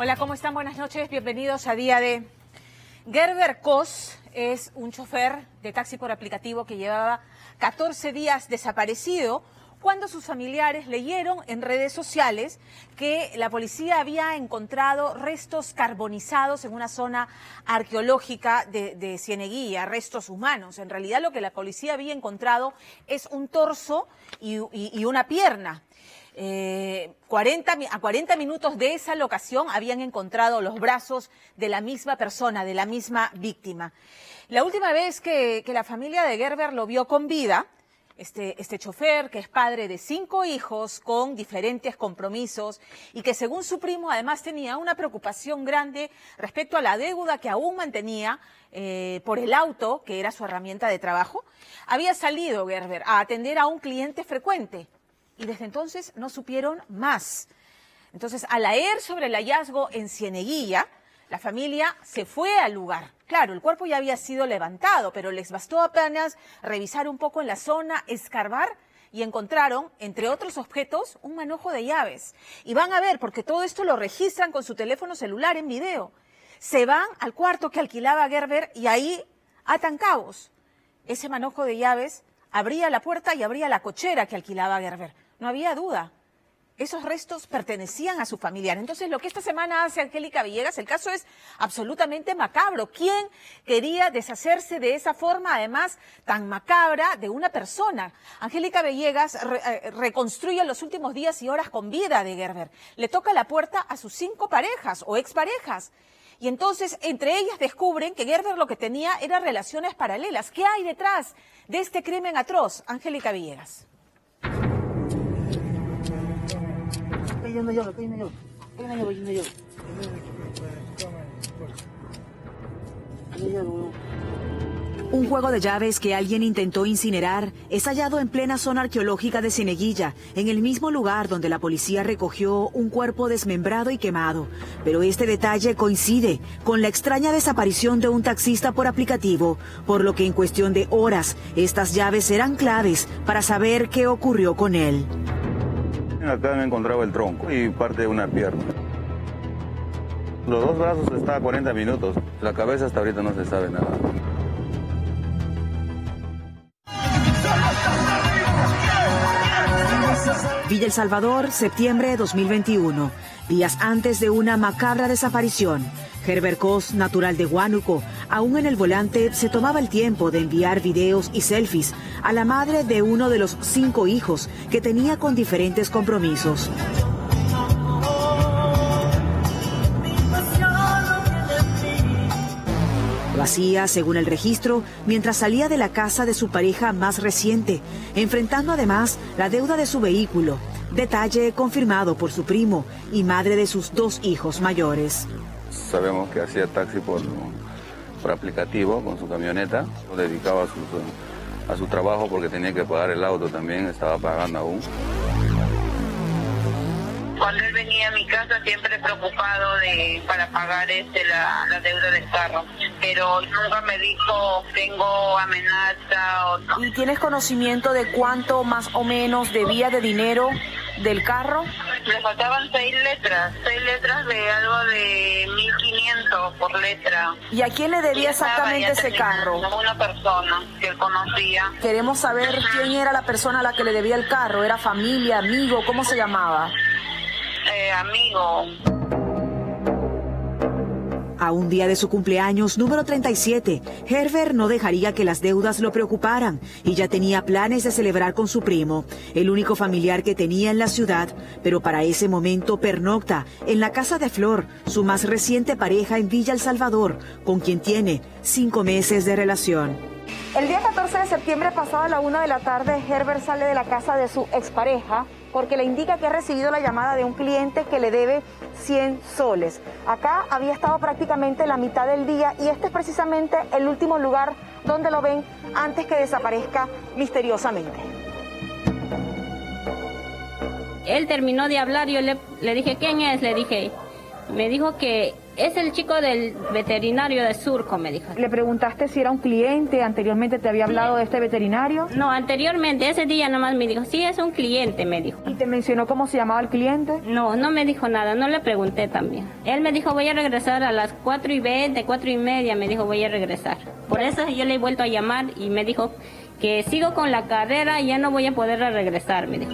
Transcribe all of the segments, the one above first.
Hola, ¿cómo están? Buenas noches, bienvenidos a Día D. Gerber Cos es un chofer de taxi por aplicativo que llevaba 14 días desaparecido cuando sus familiares leyeron en redes sociales que la policía había encontrado restos carbonizados en una zona arqueológica de Cieneguilla, restos humanos. En realidad lo que la policía había encontrado es un torso y una pierna. A 40 minutos de esa locación habían encontrado los brazos de la misma persona, de la misma víctima. La última vez que la familia de Gerber lo vio con vida, este chofer, que es padre de 5 hijos con diferentes compromisos y que según su primo además tenía una preocupación grande respecto a la deuda que aún mantenía por el auto, que era su herramienta de trabajo, había salido Gerber a atender a un cliente frecuente. Y desde entonces no supieron más. Entonces, al leer sobre el hallazgo en Cieneguilla, la familia se fue al lugar. Claro, el cuerpo ya había sido levantado, pero les bastó apenas revisar un poco en la zona, escarbar, y encontraron, entre otros objetos, un manojo de llaves. Y van a ver, porque todo esto lo registran con su teléfono celular en video. Se van al cuarto que alquilaba Gerber y ahí atan cabos. Ese manojo de llaves abría la puerta y abría la cochera que alquilaba Gerber. No había duda. Esos restos pertenecían a su familiar. Entonces, lo que esta semana hace Angélica Villegas, el caso es absolutamente macabro. ¿Quién quería deshacerse de esa forma, además, tan macabra, de una persona? Angélica Villegas reconstruye los últimos días y horas con vida de Gerber. Le toca la puerta a sus 5 parejas o exparejas. Y entonces, entre ellas descubren que Gerber lo que tenía eran relaciones paralelas. ¿Qué hay detrás de este crimen atroz? Angélica Villegas. Un juego de llaves que alguien intentó incinerar es hallado en plena zona arqueológica de Cieneguilla, en el mismo lugar donde la policía recogió un cuerpo desmembrado y quemado. Pero este detalle coincide con la extraña desaparición de un taxista por aplicativo, por lo que en cuestión de horas, estas llaves serán claves para saber qué ocurrió con él. Acá me encontraba el tronco y parte de una pierna. Los 2 brazos estaban a 40 minutos. La cabeza hasta ahorita no se sabe nada. Villa El Salvador, septiembre de 2021, días antes de una macabra desaparición. Gerber Cos, natural de Huánuco, aún en el volante, se tomaba el tiempo de enviar videos y selfies a la madre de uno de los 5 hijos que tenía con diferentes compromisos. Lo hacía, según el registro, mientras salía de la casa de su pareja más reciente, enfrentando además la deuda de su vehículo, detalle confirmado por su primo y madre de sus 2 hijos mayores. Sabemos que hacía taxi por aplicativo con su camioneta, lo dedicaba a su trabajo porque tenía que pagar el auto también, estaba pagando aún. Cuando él venía a mi casa siempre preocupado para pagar la deuda del carro, pero nunca me dijo tengo amenaza o no. ¿Y tienes conocimiento de cuánto más o menos debía de dinero del carro? Le faltaban 6 letras de algo de 1.500 por letra. ¿Y a quién le debía exactamente ese carro? A una persona que él conocía. Queremos saber quién era la persona a la que le debía el carro. ¿Era familia, amigo? ¿Cómo se llamaba? Amigo. A un día de su cumpleaños número 37, Gerber no dejaría que las deudas lo preocuparan y ya tenía planes de celebrar con su primo, el único familiar que tenía en la ciudad, pero para ese momento pernocta en la casa de Flor, su más reciente pareja en Villa El Salvador, con quien tiene 5 meses de relación. El día 14 de septiembre, pasada la 1 de la tarde, Gerber sale de la casa de su expareja porque le indica que ha recibido la llamada de un cliente que le debe 100 soles. Acá había estado prácticamente la mitad del día y este es precisamente el último lugar donde lo ven antes que desaparezca misteriosamente. Él terminó de hablar, yo le dije, ¿quién es? Le dije, me dijo que Es el chico del veterinario de Surco, me dijo. ¿Le preguntaste si era un cliente? ¿Anteriormente te había hablado de este veterinario? No, anteriormente, ese día nomás me dijo, sí, es un cliente, me dijo. ¿Y te mencionó cómo se llamaba el cliente? No, no me dijo nada, no le pregunté también. Él me dijo, voy a regresar a las 4:20, 4:30, me dijo, voy a regresar. Por eso yo le he vuelto a llamar y me dijo que sigo con la carrera y ya no voy a poder regresar, me dijo.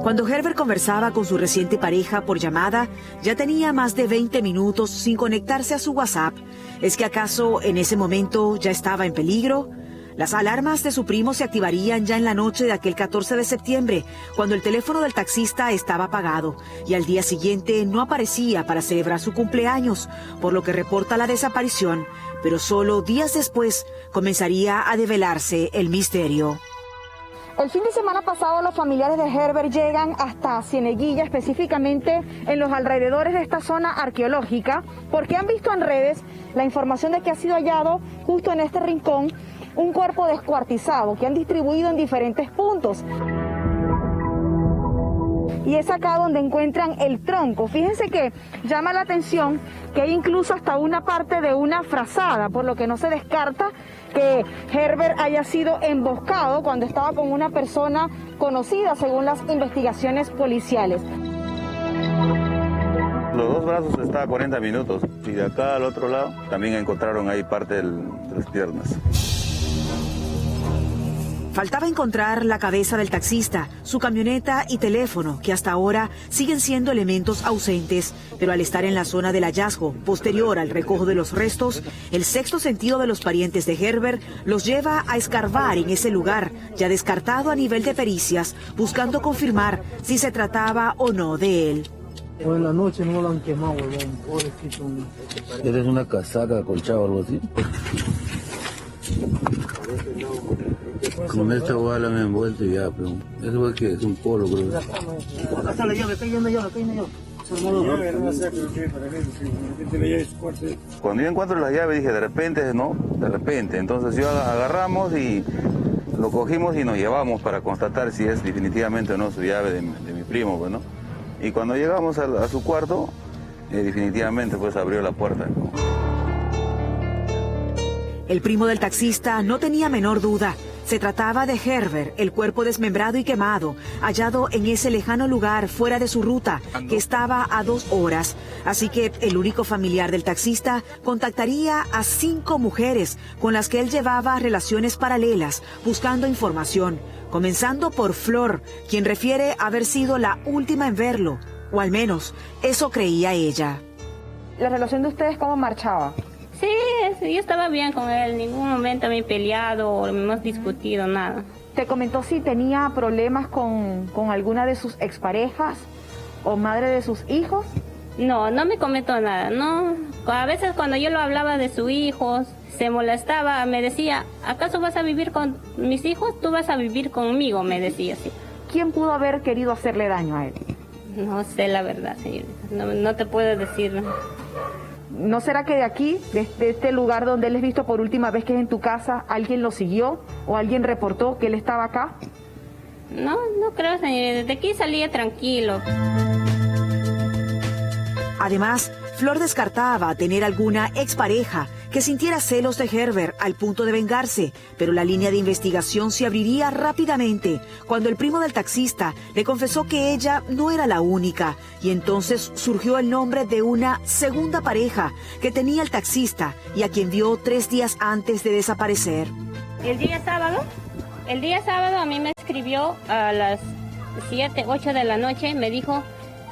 Cuando Herbert conversaba con su reciente pareja por llamada, ya tenía más de 20 minutos sin conectarse a su WhatsApp. ¿Es que acaso en ese momento ya estaba en peligro? Las alarmas de su primo se activarían ya en la noche de aquel 14 de septiembre, cuando el teléfono del taxista estaba apagado y al día siguiente no aparecía para celebrar su cumpleaños, por lo que reporta la desaparición, pero solo días después comenzaría a develarse el misterio. El fin de semana pasado los familiares de Herbert llegan hasta Cieneguilla, específicamente en los alrededores de esta zona arqueológica, porque han visto en redes la información de que ha sido hallado justo en este rincón un cuerpo descuartizado que han distribuido en diferentes puntos. Y es acá donde encuentran el tronco. Fíjense que llama la atención que hay incluso hasta una parte de una frazada, por lo que no se descarta que Herbert haya sido emboscado cuando estaba con una persona conocida, según las investigaciones policiales. Los dos brazos está a 40 minutos y de acá al otro lado también encontraron ahí parte de las piernas. Faltaba encontrar la cabeza del taxista, su camioneta y teléfono, que hasta ahora siguen siendo elementos ausentes, pero al estar en la zona del hallazgo, posterior al recojo de los restos, el sexto sentido de los parientes de Herbert los lleva a escarbar en ese lugar, ya descartado a nivel de pericias, buscando confirmar si se trataba o no de él. O en la noche no lo han quemado, huevón, pobrecito. ¿Eres una casaca acolchada o algo así? Con esta bala me he envuelto y ya, pero eso es que es un polo, creo. Acá está la llave, acá hay una llave, acá hay una llave. Cuando yo encuentro la llave dije, de repente, ¿no? De repente. Entonces yo agarramos y lo cogimos y nos llevamos para constatar si es definitivamente o no su llave de mi primo, pues, ¿no? Y cuando llegamos a su cuarto, definitivamente pues abrió la puerta, ¿no? El primo del taxista no tenía menor duda. Se trataba de Herbert, el cuerpo desmembrado y quemado, hallado en ese lejano lugar fuera de su ruta, que estaba a 2 horas. Así que el único familiar del taxista contactaría a 5 mujeres con las que él llevaba relaciones paralelas, buscando información, comenzando por Flor, quien refiere haber sido la última en verlo, o al menos eso creía ella. ¿La relación de ustedes cómo marchaba? Sí, yo estaba bien con él, en ningún momento me he peleado o hemos discutido, nada. ¿Te comentó si tenía problemas con alguna de sus exparejas o madre de sus hijos? No, no me comentó nada, no. A veces cuando yo lo hablaba de sus hijos, se molestaba, me decía, ¿acaso vas a vivir con mis hijos? Tú vas a vivir conmigo, me decía así. ¿Quién pudo haber querido hacerle daño a él? No sé la verdad, señorita, no te puedo decir. ¿No será que de aquí, de este lugar donde él es visto por última vez, que es en tu casa, alguien lo siguió o alguien reportó que él estaba acá? No, no creo, señorita. Desde aquí salía tranquilo. Además, Flor descartaba tener alguna expareja que sintiera celos de Herbert al punto de vengarse, pero la línea de investigación se abriría rápidamente cuando el primo del taxista le confesó que ella no era la única, y entonces surgió el nombre de una segunda pareja que tenía el taxista y a quien vio 3 días antes de desaparecer. El día sábado a mí me escribió a las 7, 8 de la noche, me dijo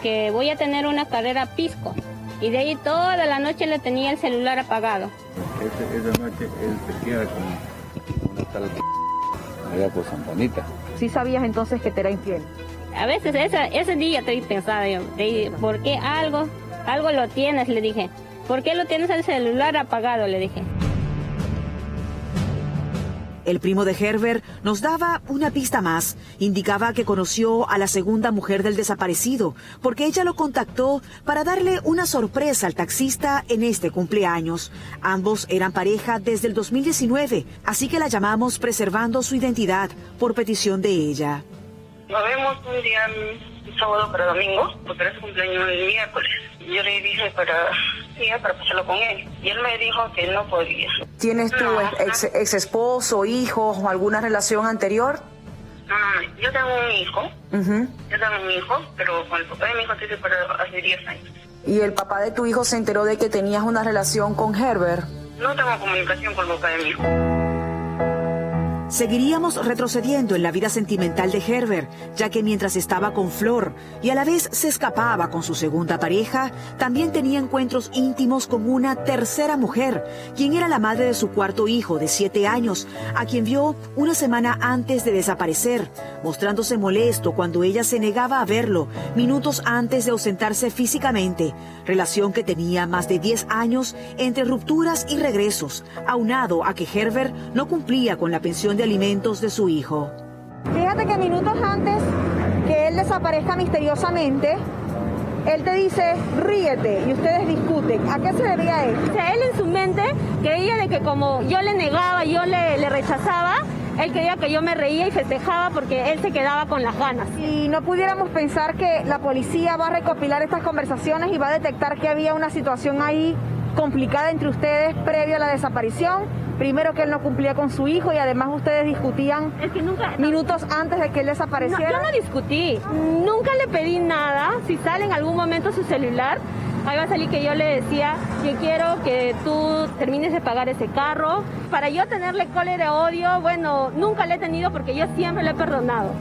que voy a tener una carrera pisco. Y de ahí toda la noche le tenía el celular apagado. Esa noche él se queda con una tal allá por Santa Anita. ¿Sí sabías entonces que te era infiel? A veces ese día estoy pensando yo, ¿por qué algo lo tienes? Le dije. ¿Por qué lo tienes el celular apagado? Le dije. El primo de Herbert nos daba una pista más. Indicaba que conoció a la segunda mujer del desaparecido, porque ella lo contactó para darle una sorpresa al taxista en este cumpleaños. Ambos eran pareja desde el 2019, así que la llamamos preservando su identidad por petición de ella. Nos vemos un día, un sábado para domingo, porque era su cumpleaños el miércoles. Yo le dije, pero pasarlo con él. Y él me dijo que no podía. ¿Tienes tu ex esposo, hijos o alguna relación anterior? No. Yo tengo un hijo. Yo tengo un hijo, pero con el papá de mi hijo estoy separado hace 10 años. ¿Y el papá de tu hijo se enteró de que tenías una relación con Herbert? No tengo comunicación con el papá de mi hijo. Seguiríamos retrocediendo en la vida sentimental de Herbert, ya que mientras estaba con Flor y a la vez se escapaba con su segunda pareja, también tenía encuentros íntimos con una tercera mujer, quien era la madre de su cuarto hijo de 7 años, a quien vio una semana antes de desaparecer, mostrándose molesto cuando ella se negaba a verlo minutos antes de ausentarse físicamente, relación que tenía más de 10 años entre rupturas y regresos, aunado a que Herbert no cumplía con la pensión de alimentos de su hijo. Fíjate que minutos antes que él desaparezca misteriosamente, él te dice, ríete, y ustedes discuten. ¿A qué se debía él? O sea, él en su mente creía de que como yo le negaba, yo le rechazaba, él creía que yo me reía y festejaba porque él se quedaba con las ganas. Y no pudiéramos pensar que la policía va a recopilar estas conversaciones y va a detectar que había una situación ahí complicada entre ustedes previo a la desaparición. Primero que él no cumplía con su hijo y además ustedes discutían minutos antes de que él desapareciera. No, yo no discutí, nunca le pedí nada. Si sale en algún momento su celular, ahí va a salir que yo le decía, yo quiero que tú termines de pagar ese carro. Para yo tenerle cólera, odio, bueno, nunca le he tenido porque yo siempre le he perdonado.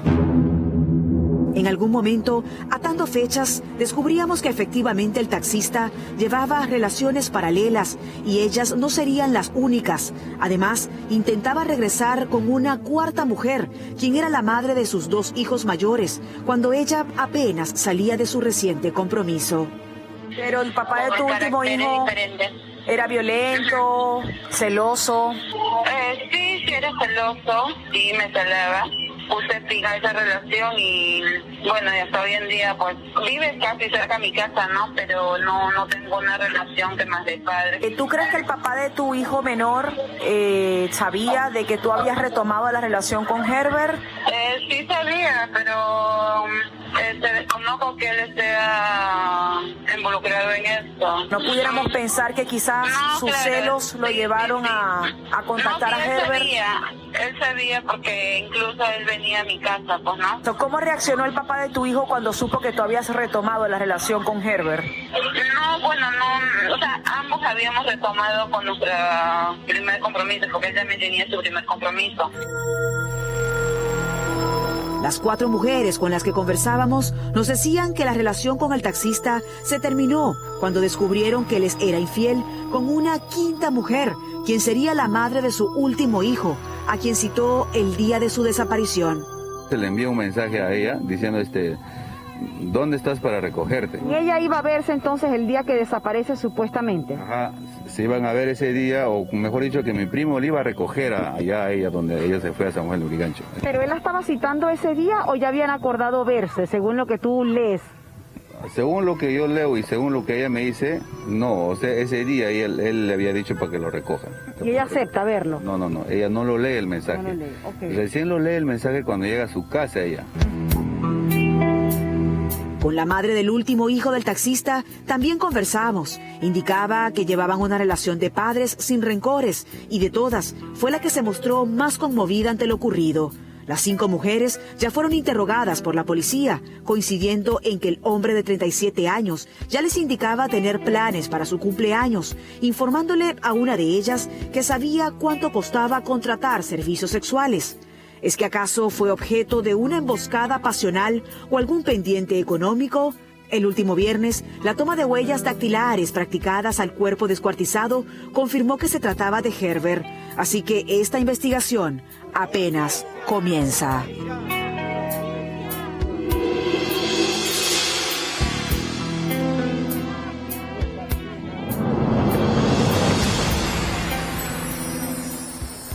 En algún momento, atando fechas, descubríamos que efectivamente el taxista llevaba relaciones paralelas y ellas no serían las únicas. Además, intentaba regresar con una cuarta mujer, quien era la madre de sus 2 hijos mayores, cuando ella apenas salía de su reciente compromiso. Pero el papá de tu último hijo era violento, celoso. Sí, era celoso y me celaba. Puse fin a esa relación y bueno, hasta hoy en día pues vive casi cerca de mi casa, ¿no? Pero no tengo una relación que más de padre. ¿Tú crees que el papá de tu hijo menor sabía de que tú habías retomado la relación con Herbert? Sí sabía, pero desconozco que él esté involucrado en esto. ¿No pudiéramos pensar que quizás sus celos lo llevaron a contactar a Herbert? Él sabía porque incluso él venía a mi casa, pues, ¿no? ¿Cómo reaccionó el papá de tu hijo cuando supo que tú habías retomado la relación con Herbert? No, bueno, no, o sea, ambos habíamos retomado con nuestro primer compromiso, porque él también tenía su primer compromiso. Las 4 mujeres con las que conversábamos nos decían que la relación con el taxista se terminó cuando descubrieron que les era infiel con una quinta mujer, quien sería la madre de su último hijo, a quien citó el día de su desaparición. Se le envió un mensaje a ella diciendo, ¿dónde estás para recogerte? Y ella iba a verse entonces el día que desaparece supuestamente. Ajá, se iban a ver ese día, o mejor dicho, que mi primo le iba a recoger allá a ella, donde ella se fue a San Juan de Lurigancho. ¿Pero él la estaba citando ese día o ya habían acordado verse, según lo que tú lees? Según lo que yo leo y según lo que ella me dice, no, o sea, ese día él le había dicho para que lo recoja. ¿Y ella acepta verlo? No, ella no lo lee el mensaje. No lo lee, okay. Recién lo lee el mensaje cuando llega a su casa ella. Con la madre del último hijo del taxista también conversamos. Indicaba que llevaban una relación de padres sin rencores y de todas fue la que se mostró más conmovida ante lo ocurrido. Las 5 mujeres ya fueron interrogadas por la policía, coincidiendo en que el hombre de 37 años ya les indicaba tener planes para su cumpleaños, informándole a una de ellas que sabía cuánto costaba contratar servicios sexuales. ¿Es que acaso fue objeto de una emboscada pasional o algún pendiente económico? El último viernes, la toma de huellas dactilares practicadas al cuerpo descuartizado confirmó que se trataba de Herbert, así que esta investigación apenas comienza.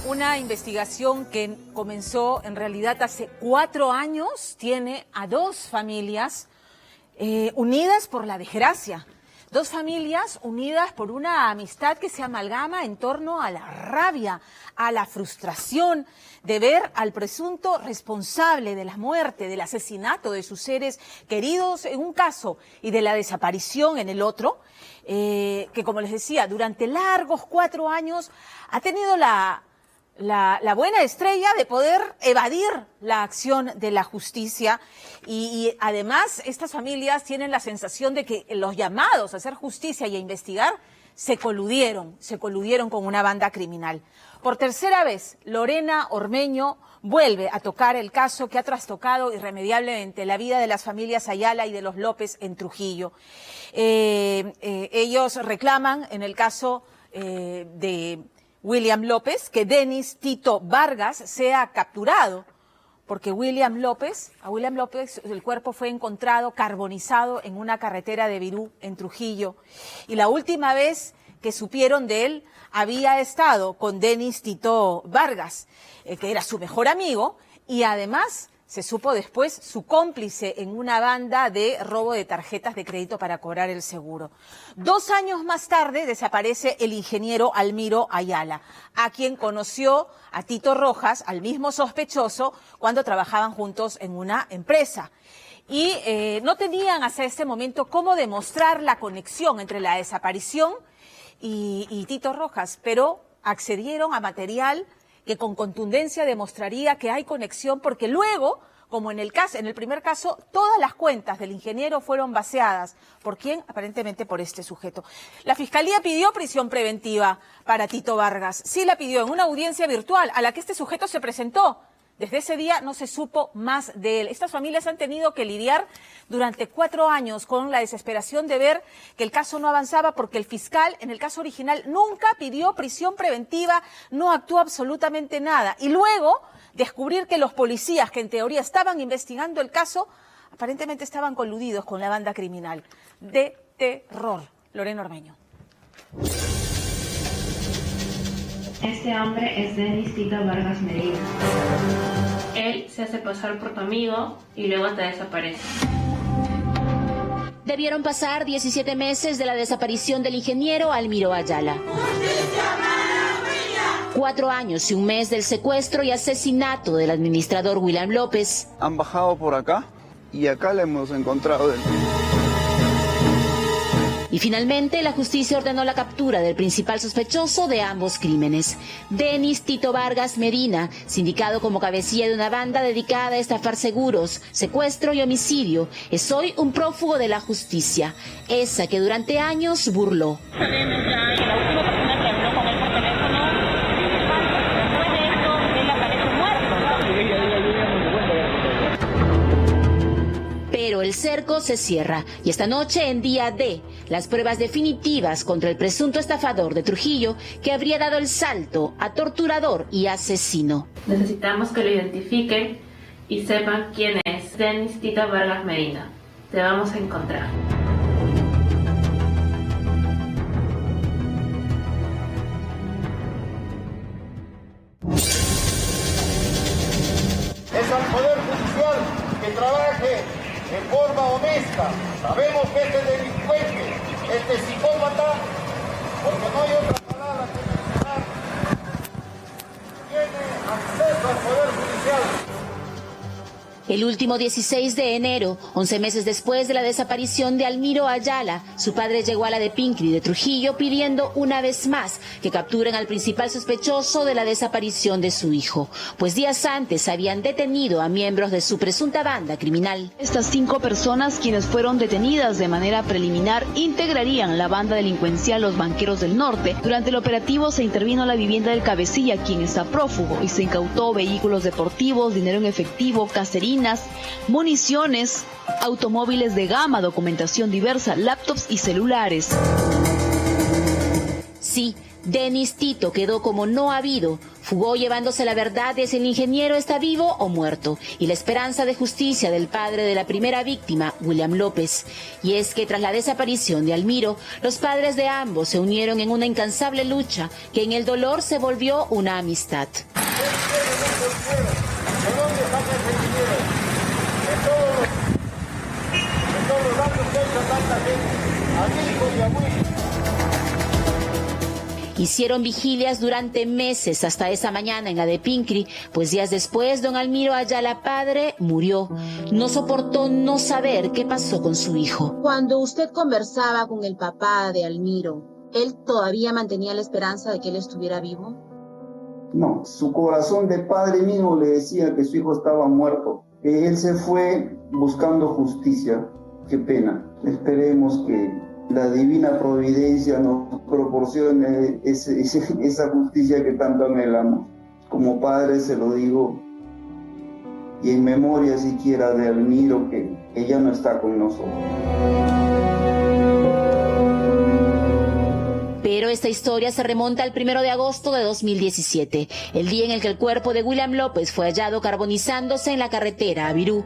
Una investigación que comenzó en realidad hace 4 años tiene a 2 familias unidas por la desgracia. Dos familias unidas por una amistad que se amalgama en torno a la rabia, a la frustración de ver al presunto responsable de la muerte, del asesinato de sus seres queridos en un caso y de la desaparición en el otro, que como les decía, durante largos 4 años ha tenido la buena estrella de poder evadir la acción de la justicia y además estas familias tienen la sensación de que los llamados a hacer justicia y a investigar se coludieron con una banda criminal. Por tercera vez, Lorena Ormeño vuelve a tocar el caso que ha trastocado irremediablemente la vida de las familias Ayala y de los López en Trujillo. Ellos reclaman en el caso de William López que Denis Tito Vargas sea capturado, porque a William López el cuerpo fue encontrado carbonizado en una carretera de Virú en Trujillo. Y la última vez que supieron de él había estado con Denis Tito Vargas, que era su mejor amigo, y además se supo después su cómplice en una banda de robo de tarjetas de crédito para cobrar el seguro. 2 años más tarde desaparece el ingeniero Almiro Ayala, a quien conoció a Tito Rojas, al mismo sospechoso, cuando trabajaban juntos en una empresa. Y no tenían hasta este momento cómo demostrar la conexión entre la desaparición y Tito Rojas, pero accedieron a material que con contundencia demostraría que hay conexión, porque luego, como en el primer caso, todas las cuentas del ingeniero fueron vaciadas. ¿Por quién? Aparentemente por este sujeto. La Fiscalía pidió prisión preventiva para Tito Vargas. Sí la pidió en una audiencia virtual a la que este sujeto se presentó. Desde ese día no se supo más de él. Estas familias han tenido que lidiar durante 4 años con la desesperación de ver que el caso no avanzaba porque el fiscal, en el caso original, nunca pidió prisión preventiva, no actuó absolutamente nada. Y luego descubrir que los policías que en teoría estaban investigando el caso, aparentemente estaban coludidos con la banda criminal. De terror. Lorena Ormeño. Este hombre es Denis Tito Vargas Medina. Él se hace pasar por tu amigo y luego te desaparece. Debieron pasar 17 meses de la desaparición del ingeniero Almiro Ayala. 4 años y 1 mes del secuestro y asesinato del administrador William López. Han bajado por acá y acá le hemos encontrado. Y finalmente la justicia ordenó la captura del principal sospechoso de ambos crímenes, Denis Tito Vargas Medina, sindicado como cabecilla de una banda dedicada a estafar seguros, secuestro y homicidio. Es hoy un prófugo de la justicia, esa que durante años burló. Pero el cerco se cierra y esta noche, en día D, las pruebas definitivas contra el presunto estafador de Trujillo que habría dado el salto a torturador y asesino. Necesitamos que lo identifiquen y sepan quién es Denis Tito Vargas Medina. Te vamos a encontrar. Es al Poder Judicial que trabaje en forma honesta. Sabemos que este delincuente, este psicópata, porque no hay otra palabra que mencionar, tiene acceso al Poder Judicial. El último 16 de enero, 11 meses después de la desaparición de Almiro Ayala, su padre llegó a la de Pincri de Trujillo pidiendo una vez más que capturen al principal sospechoso de la desaparición de su hijo, pues días antes habían detenido a miembros de su presunta banda criminal. Estas 5 personas, quienes fueron detenidas de manera preliminar, integrarían la banda delincuencial Los Banqueros del Norte. Durante el operativo se intervino la vivienda del cabecilla, quien está prófugo, y se incautó vehículos deportivos, dinero en efectivo, cacerín, municiones, automóviles de gama, documentación diversa, laptops y celulares. Sí, Denis Tito quedó como no habido. Fugó llevándose la verdad de si el ingeniero está vivo o muerto y la esperanza de justicia del padre de la primera víctima, William López. Y es que tras la desaparición de Almiro, los padres de ambos se unieron en una incansable lucha que en el dolor se volvió una amistad. ¿De dónde saca ese dinero? De todos los daños que ha hecho a tanta gente, a mi hijo y a Hicieron vigilias durante meses hasta esa mañana en la de Pincri, pues días después don Almiro Ayala padre murió. No soportó no saber qué pasó con su hijo. Cuando usted conversaba con el papá de Almiro, ¿él todavía mantenía la esperanza de que él estuviera vivo? No, su corazón de padre mismo le decía que su hijo estaba muerto. Él se fue buscando justicia. Qué pena. Esperemos que la divina providencia nos proporcione esa justicia que tanto anhelamos. Como padre se lo digo, y en memoria siquiera de Almiro, que ella no está con nosotros. Pero esta historia se remonta al 1 de agosto de 2017, el día en el que el cuerpo de William López fue hallado carbonizándose en la carretera a Virú.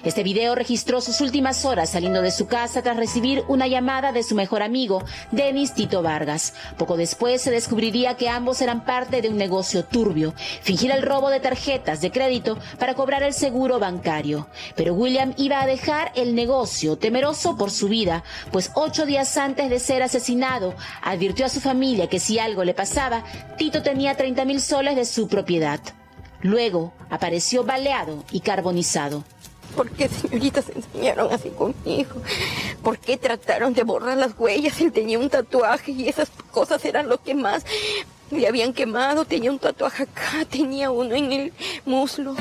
Este video registró sus últimas horas saliendo de su casa tras recibir una llamada de su mejor amigo, Denis Tito Vargas. Poco después se descubriría que ambos eran parte de un negocio turbio, fingir el robo de tarjetas de crédito para cobrar el seguro bancario. Pero William iba a dejar el negocio, temeroso por su vida, pues 8 días antes de ser asesinado, advirtió a su familia que si algo le pasaba, Tito tenía 30.000 soles de su propiedad. Luego apareció baleado y carbonizado. ¿Por qué, señorita, se enseñaron así conmigo? ¿Por qué trataron de borrar las huellas? Él tenía un tatuaje y esas cosas eran lo que más le habían quemado. Tenía un tatuaje acá, tenía uno en el muslo.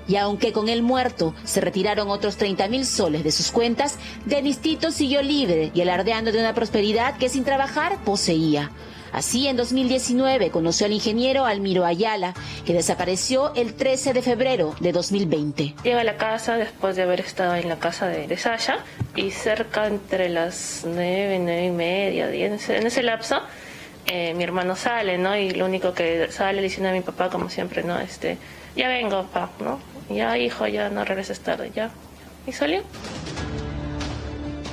Y aunque con el muerto se retiraron otros 30.000 soles de sus cuentas, Denis Tito siguió libre y alardeando de una prosperidad que sin trabajar poseía. Así, en 2019 conoció al ingeniero Almiro Ayala, que desapareció el 13 de febrero de 2020. Llega a la casa después de haber estado en la casa de Sasha y cerca entre las 9, 9:30, 10, en ese lapso, mi hermano sale, ¿no? Y lo único que sale diciendo a mi papá, como siempre, ¿no? Ya vengo, papá, ¿no? Ya, hijo, ya no regreses tarde, ya. Y salió.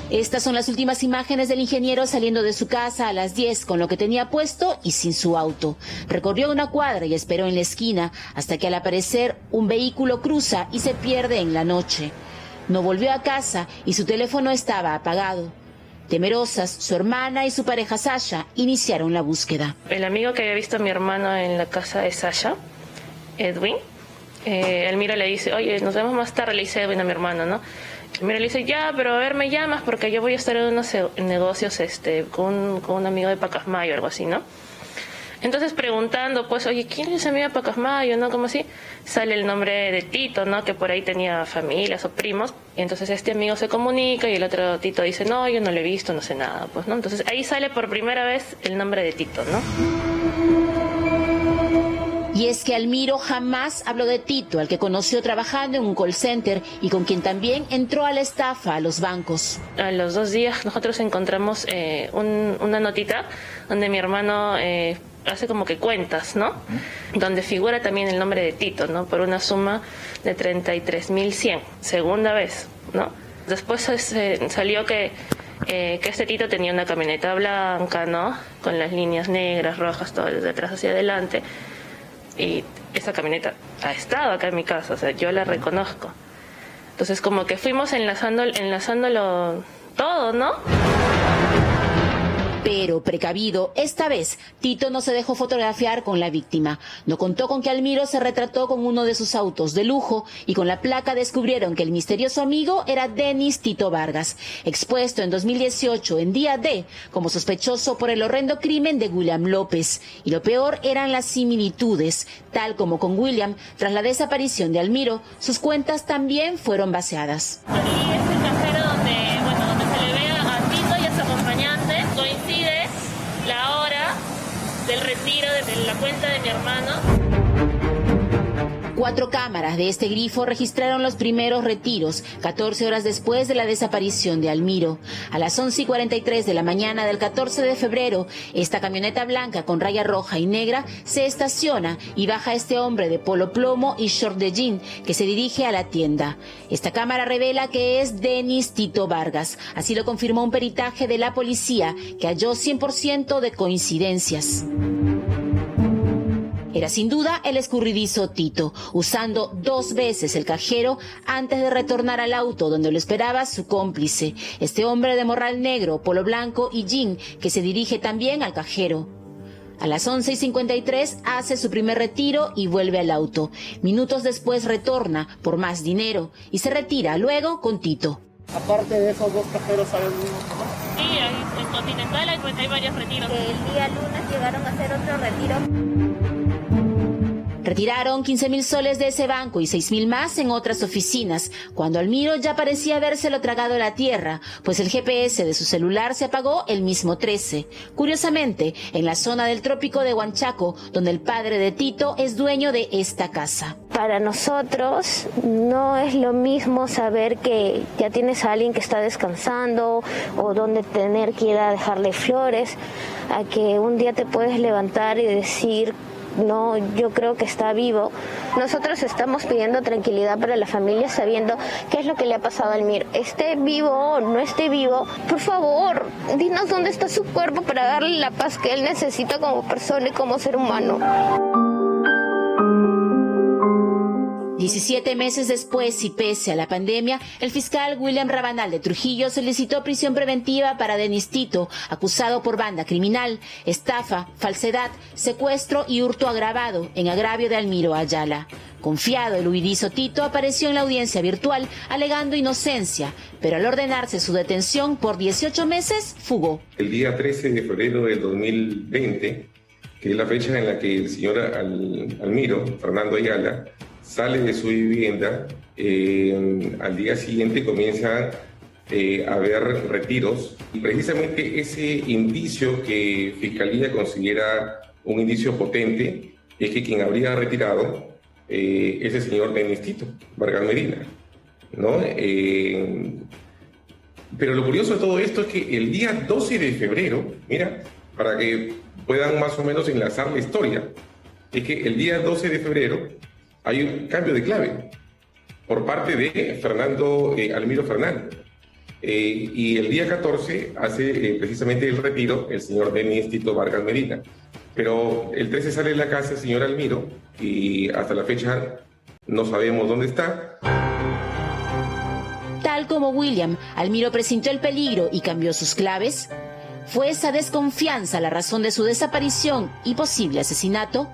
Estas son las últimas imágenes del ingeniero saliendo de su casa a las 10 con lo que tenía puesto y sin su auto. Recorrió una cuadra y esperó en la esquina hasta que al aparecer un vehículo cruza y se pierde en la noche. No volvió a casa y su teléfono estaba apagado. Temerosas, su hermana y su pareja Sasha iniciaron la búsqueda. El amigo que había visto a mi hermano en la casa de Sasha, Edwin, Almiro le dice, oye, nos vemos más tarde, le dice Edwin a mi hermano, ¿no? Mira, le dice, ya, pero a ver, me llamas porque yo voy a estar en unos negocios con un amigo de Pacasmayo, algo así, ¿no? Entonces preguntando, pues, oye, ¿quién es amigo de Pacasmayo, no? Como así, sale el nombre de Tito, ¿no? Que por ahí tenía familias o primos. Y entonces este amigo se comunica y el otro Tito dice, no, yo no lo he visto, no sé nada, pues, ¿no? Entonces ahí sale por primera vez el nombre de Tito, ¿no? Y es que Almiro jamás habló de Tito, al que conoció trabajando en un call center y con quien también entró a la estafa a los bancos. A los 2 días nosotros encontramos una notita donde mi hermano hace como que cuentas, ¿no? Donde figura también el nombre de Tito, ¿no? Por una suma de 33.100, segunda vez, ¿no? Después salió que este Tito tenía una camioneta blanca, ¿no? Con las líneas negras, rojas, todo desde atrás hacia adelante. Y esa camioneta ha estado acá en mi casa, o sea, yo la reconozco. Entonces como que fuimos enlazándolo todo, ¿no? Pero precavido, esta vez Tito no se dejó fotografiar con la víctima. No contó con que Almiro se retrató con uno de sus autos de lujo y con la placa descubrieron que el misterioso amigo era Denis Tito Vargas, expuesto en 2018 en Día D como sospechoso por el horrendo crimen de William López. Y lo peor eran las similitudes. Tal como con William, tras la desaparición de Almiro, sus cuentas también fueron vaciadas. Del retiro de la cuenta de mi hermano. 4 cámaras de este grifo registraron los primeros retiros, 14 horas después de la desaparición de Almiro. A las 11:43 de la mañana del 14 de febrero, esta camioneta blanca con raya roja y negra se estaciona y baja este hombre de polo plomo y short de jean que se dirige a la tienda. Esta cámara revela que es Denis Tito Vargas. Así lo confirmó un peritaje de la policía que halló 100% de coincidencias. Era sin duda el escurridizo Tito, usando 2 veces el cajero antes de retornar al auto donde lo esperaba su cómplice, este hombre de morral negro, polo blanco y jean, que se dirige también al cajero. A las 11:53 hace su primer retiro y vuelve al auto. Minutos después retorna por más dinero y se retira luego con Tito. Aparte de esos 2 cajeros, ¿hay algún otro más? Sí, en Continental hay varios retiros. El día lunes llegaron a hacer otro retiro. Retiraron 15.000 soles de ese banco y 6.000 más en otras oficinas, cuando Almiro ya parecía habérselo tragado la tierra, pues el GPS de su celular se apagó el mismo 13. Curiosamente, en la zona del trópico de Huanchaco, donde el padre de Tito es dueño de esta casa. Para nosotros no es lo mismo saber que ya tienes a alguien que está descansando o donde tener que ir a dejarle flores, a que un día te puedes levantar y decir: no, yo creo que está vivo. Nosotros estamos pidiendo tranquilidad para la familia, sabiendo qué es lo que le ha pasado a Almiro. Esté vivo o no esté vivo, por favor, dinos dónde está su cuerpo para darle la paz que él necesita como persona y como ser humano. 17 meses después, y pese a la pandemia, el fiscal William Rabanal de Trujillo solicitó prisión preventiva para Denis Tito, acusado por banda criminal, estafa, falsedad, secuestro y hurto agravado en agravio de Almiro Ayala. Confiado, el huidizo Tito apareció en la audiencia virtual alegando inocencia, pero al ordenarse su detención por 18 meses, fugó. El día 13 de febrero del 2020, que es la fecha en la que el señor Almiro, Fernando Ayala, sale de su vivienda, al día siguiente comienza a haber retiros, y precisamente ese indicio que Fiscalía considera un indicio potente es que quien habría retirado es el señor Denis Tito Vargas Medina, ¿no? Pero lo curioso de todo esto es que el día 12 de febrero, mira, para que puedan más o menos enlazar la historia, es que el día 12 de febrero hay un cambio de clave por parte de Fernando Almiro Fernández. Y el día 14 hace precisamente el retiro el señor Denis Tito Vargas Medina. Pero el 13 sale de la casa el señor Almiro y hasta la fecha no sabemos dónde está. Tal como William, Almiro presintió el peligro y cambió sus claves. ¿Fue esa desconfianza la razón de su desaparición y posible asesinato?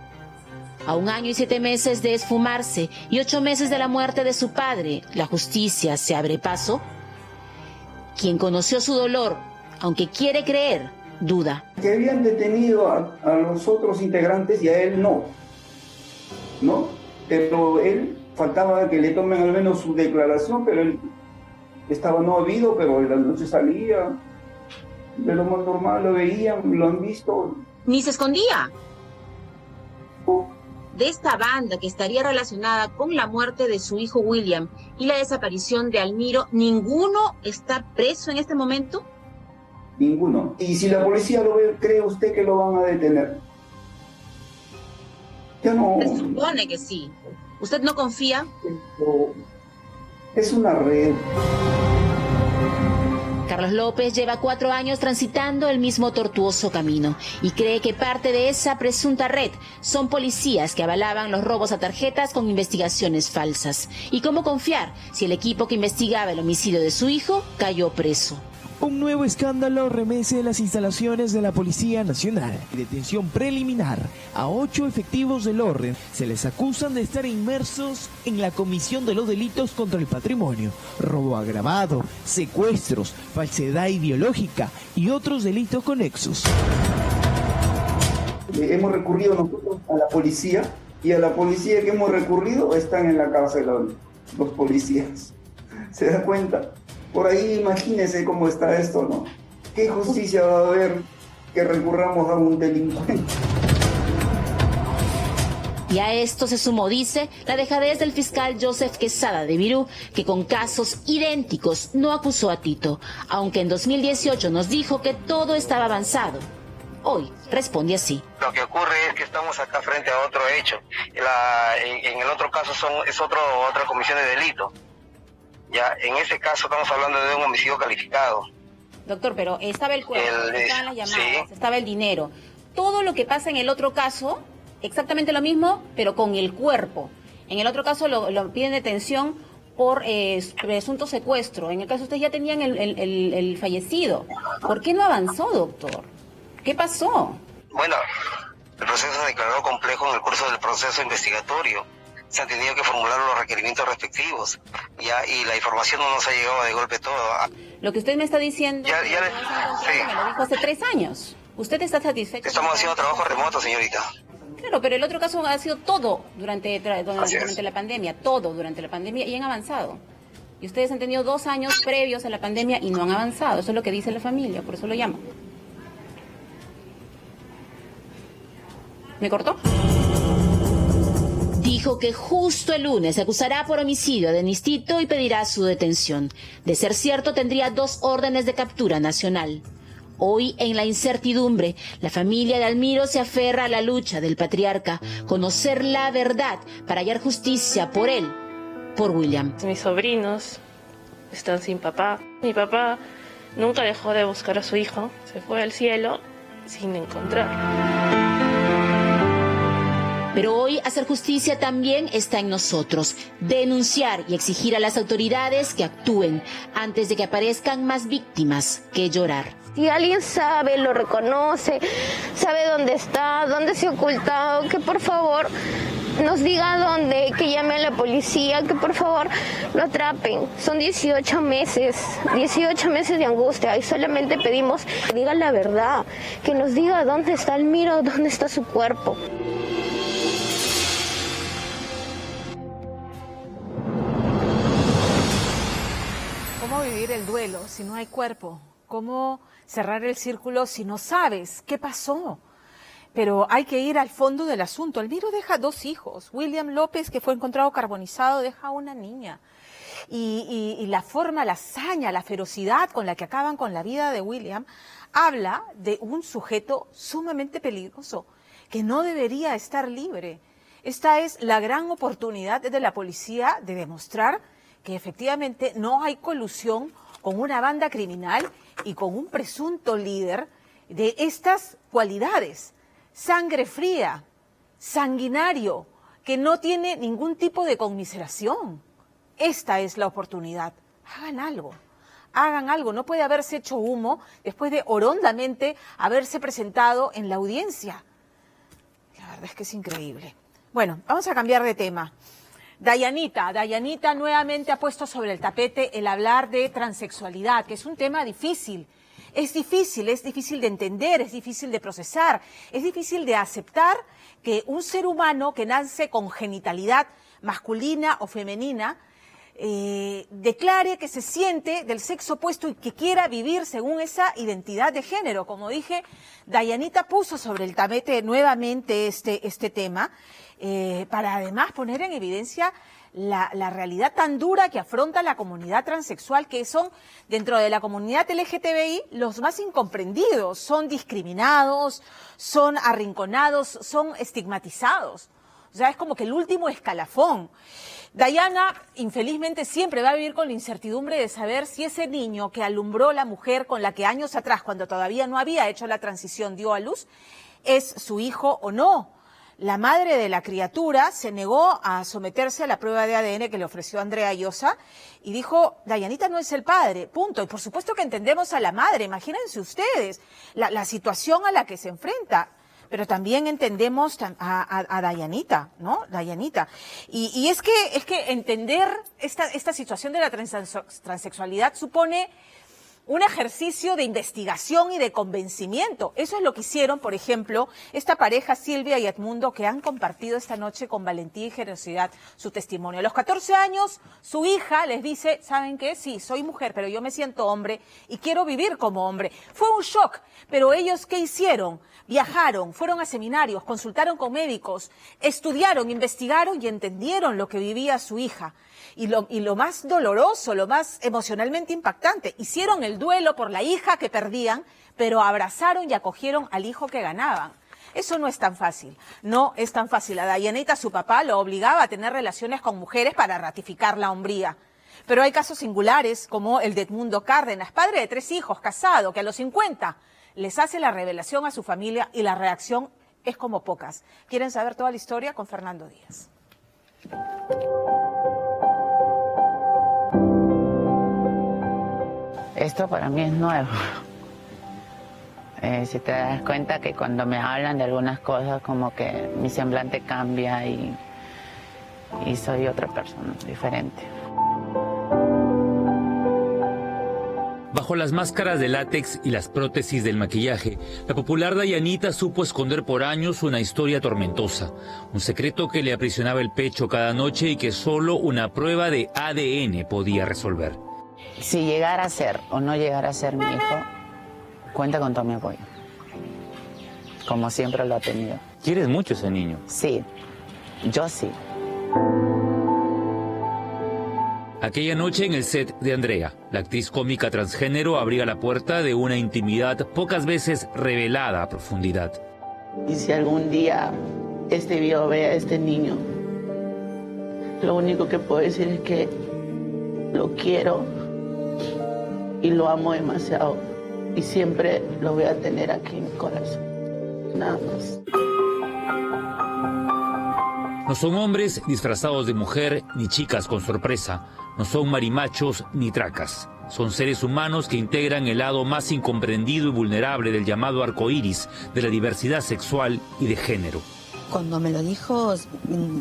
A 1 año y 7 meses de esfumarse y 8 meses de la muerte de su padre, ¿la justicia se abre paso? Quien conoció su dolor, aunque quiere creer, duda. Que habían detenido a los otros integrantes y a él no, pero él faltaba que le tomen al menos su declaración, pero él estaba no habido, pero en la noche salía, de lo más normal, lo veían, lo han visto. Ni se escondía. De esta banda que estaría relacionada con la muerte de su hijo William y la desaparición de Almiro, ¿ninguno está preso en este momento? Ninguno. Y si la policía lo ve, ¿cree usted que lo van a detener? Ya no. Se supone que sí. ¿Usted no confía? Es una red. Carlos López lleva 4 años transitando el mismo tortuoso camino y cree que parte de esa presunta red son policías que avalaban los robos a tarjetas con investigaciones falsas. ¿Y cómo confiar si el equipo que investigaba el homicidio de su hijo cayó preso? Un nuevo escándalo remece en las instalaciones de la Policía Nacional. Detención preliminar a 8 efectivos del orden. Se les acusan de estar inmersos en la comisión de los delitos contra el patrimonio, robo agravado, secuestros, falsedad ideológica y otros delitos conexos. Hemos recurrido nosotros a la policía y a la policía que hemos recurrido están en la cárcel los policías. ¿Se da cuenta? Por ahí imagínese cómo está esto, ¿no? ¿Qué justicia va a haber que recurramos a un delincuente? Y a esto se sumó, dice, la dejadez del fiscal Joseph Quesada de Virú, que con casos idénticos no acusó a Tito, aunque en 2018 nos dijo que todo estaba avanzado. Hoy responde así. Lo que ocurre es que estamos acá frente a otro hecho. En el otro caso es otra comisión de delito. Ya, en ese caso estamos hablando de un homicidio calificado. Doctor, pero estaba el cuerpo, estaban las llamadas, sí, estaba el dinero. Todo lo que pasa en el otro caso exactamente lo mismo, pero con el cuerpo. En el otro caso lo piden detención por presunto secuestro. En el caso ustedes ya tenían el fallecido. ¿Por qué no avanzó, doctor? ¿Qué pasó? Bueno, el proceso se declaró complejo en el curso del proceso investigatorio. Se han tenido que formular los requerimientos respectivos, ya, y la información no nos ha llegado de golpe todo. Lo que usted me está diciendo, sí. me lo dijo hace 3 años. ¿Usted está satisfecho? Estamos haciendo trabajo remoto, señorita. Claro, pero el otro caso ha sido todo durante la pandemia, todo durante la pandemia, y han avanzado. Y ustedes han tenido 2 años previos a la pandemia y no han avanzado. Eso es lo que dice la familia, por eso lo llamo. ¿Me cortó? Dijo que justo el lunes acusará por homicidio a Denis Tito y pedirá su detención. De ser cierto, tendría 2 órdenes de captura nacional. Hoy, en la incertidumbre, la familia de Almiro se aferra a la lucha del patriarca, conocer la verdad para hallar justicia por él, por William. Mis sobrinos están sin papá. Mi papá nunca dejó de buscar a su hijo, se fue al cielo sin encontrar. Pero hoy hacer justicia también está en nosotros. Denunciar y exigir a las autoridades que actúen antes de que aparezcan más víctimas que llorar. Si alguien sabe, lo reconoce, sabe dónde está, dónde se ha ocultado, que por favor nos diga dónde, que llame a la policía, que por favor lo atrapen. Son 18 meses de angustia y solamente pedimos que diga la verdad, que nos diga dónde está Almiro, dónde está su cuerpo. ¿Cómo vivir el duelo si no hay cuerpo? ¿Cómo cerrar el círculo si no sabes qué pasó? Pero hay que ir al fondo del asunto. Almiro deja 2 hijos. William López, que fue encontrado carbonizado, deja una niña. Y la forma, la hazaña, la ferocidad con la que acaban con la vida de William habla de un sujeto sumamente peligroso, que no debería estar libre. Esta es la gran oportunidad de la policía de demostrar que efectivamente no hay colusión con una banda criminal y con un presunto líder de estas cualidades. Sangre fría, sanguinario, que no tiene ningún tipo de conmiseración. Esta es la oportunidad. Hagan algo. No puede haberse hecho humo después de orondamente haberse presentado en la audiencia. La verdad es que es increíble. Bueno, vamos a cambiar de tema. Dayanita nuevamente ha puesto sobre el tapete el hablar de transexualidad, que es un tema difícil. Es difícil de entender, es difícil de procesar, es difícil de aceptar que un ser humano que nace con genitalidad masculina o femenina declare que se siente del sexo opuesto y que quiera vivir según esa identidad de género. Como dije, Dayanita puso sobre el tapete nuevamente este tema para además poner en evidencia la realidad tan dura que afronta la comunidad transexual, que son, dentro de la comunidad LGTBI, los más incomprendidos, son discriminados, son arrinconados, son estigmatizados. O sea, es como que el último escalafón. Dayana, infelizmente, siempre va a vivir con la incertidumbre de saber si ese niño que alumbró la mujer con la que años atrás, cuando todavía no había hecho la transición, dio a luz, es su hijo o no. La madre de la criatura se negó a someterse a la prueba de ADN que le ofreció Andrea Llosa y dijo, Dayanita no es el padre, punto. Y por supuesto que entendemos a la madre, imagínense ustedes la situación a la que se enfrenta. Pero también entendemos a Dayanita, ¿no? Dayanita. Y es que entender esta situación de la transexualidad supone un ejercicio de investigación y de convencimiento. Eso es lo que hicieron, por ejemplo, esta pareja Silvia y Edmundo, que han compartido esta noche con valentía y generosidad su testimonio. A los 14 años, su hija les dice, ¿saben qué? Sí, soy mujer, pero yo me siento hombre y quiero vivir como hombre. Fue un shock, pero ellos, ¿qué hicieron? Viajaron, fueron a seminarios, consultaron con médicos, estudiaron, investigaron y entendieron lo que vivía su hija. Y lo más doloroso, lo más emocionalmente impactante, hicieron el duelo por la hija que perdían, pero abrazaron y acogieron al hijo que ganaban. Eso no es tan fácil, no es tan fácil. A Dayanita, su papá, lo obligaba a tener relaciones con mujeres para ratificar la hombría. Pero hay casos singulares, como el de Edmundo Cárdenas, padre de 3 hijos, casado, que a los 50 les hace la revelación a su familia y la reacción es como pocas. ¿Quieren saber toda la historia? Con Fernando Díaz. Esto para mí es nuevo. Si te das cuenta que cuando me hablan de algunas cosas, como que mi semblante cambia y soy otra persona diferente. Bajo las máscaras de látex y las prótesis del maquillaje, la popular Dayanita supo esconder por años una historia tormentosa, un secreto que le aprisionaba el pecho cada noche y que solo una prueba de ADN podía resolver. Si llegara a ser o no llegara a ser mi hijo, cuenta con todo mi apoyo, como siempre lo ha tenido. ¿Quieres mucho a ese niño? Sí, yo sí. Aquella noche en el set de Andrea, la actriz cómica transgénero abría la puerta de una intimidad pocas veces revelada a profundidad. Y si algún día este video ve a este niño, lo único que puedo decir es que lo quiero y lo amo demasiado. Y siempre lo voy a tener aquí en mi corazón. Nada más. No son hombres disfrazados de mujer ni chicas con sorpresa. No son marimachos ni tracas. Son seres humanos que integran el lado más incomprendido y vulnerable del llamado arcoíris de la diversidad sexual y de género. Cuando me lo dijo,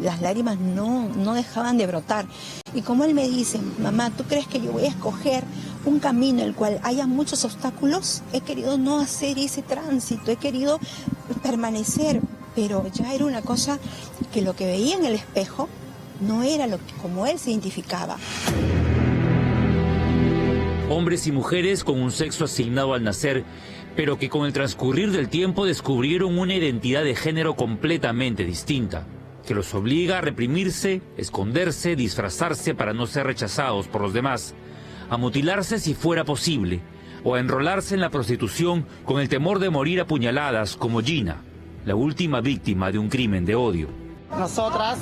las lágrimas no dejaban de brotar. Y como él me dice, mamá, ¿tú crees que yo voy a escoger un camino en el cual haya muchos obstáculos? He querido no hacer ese tránsito, he querido permanecer, pero ya era una cosa que lo que veía en el espejo no era como él se identificaba. Hombres y mujeres con un sexo asignado al nacer, pero que con el transcurrir del tiempo descubrieron una identidad de género completamente distinta, que los obliga a reprimirse, esconderse, disfrazarse para no ser rechazados por los demás, a mutilarse si fuera posible, o a enrolarse en la prostitución con el temor de morir a puñaladas como Gina, la última víctima de un crimen de odio. Nosotras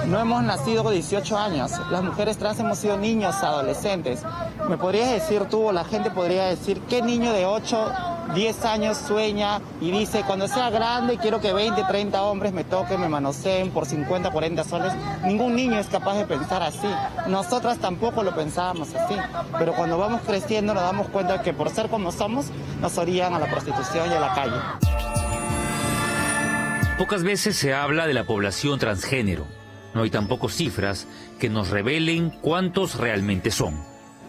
no hemos nacido con 18 años, las mujeres trans hemos sido niños, adolescentes. ¿Me podrías decir tú, o la gente podría decir, qué niño de 8, 10 años sueña y dice, cuando sea grande quiero que 20, 30 hombres me toquen, me manoseen por 50, 40 soles? Ningún niño es capaz de pensar así. Nosotras tampoco lo pensábamos así, pero cuando vamos creciendo nos damos cuenta que por ser como somos nos orillan a la prostitución y a la calle. Pocas veces se habla de la población transgénero. No hay tampoco cifras que nos revelen cuántos realmente son.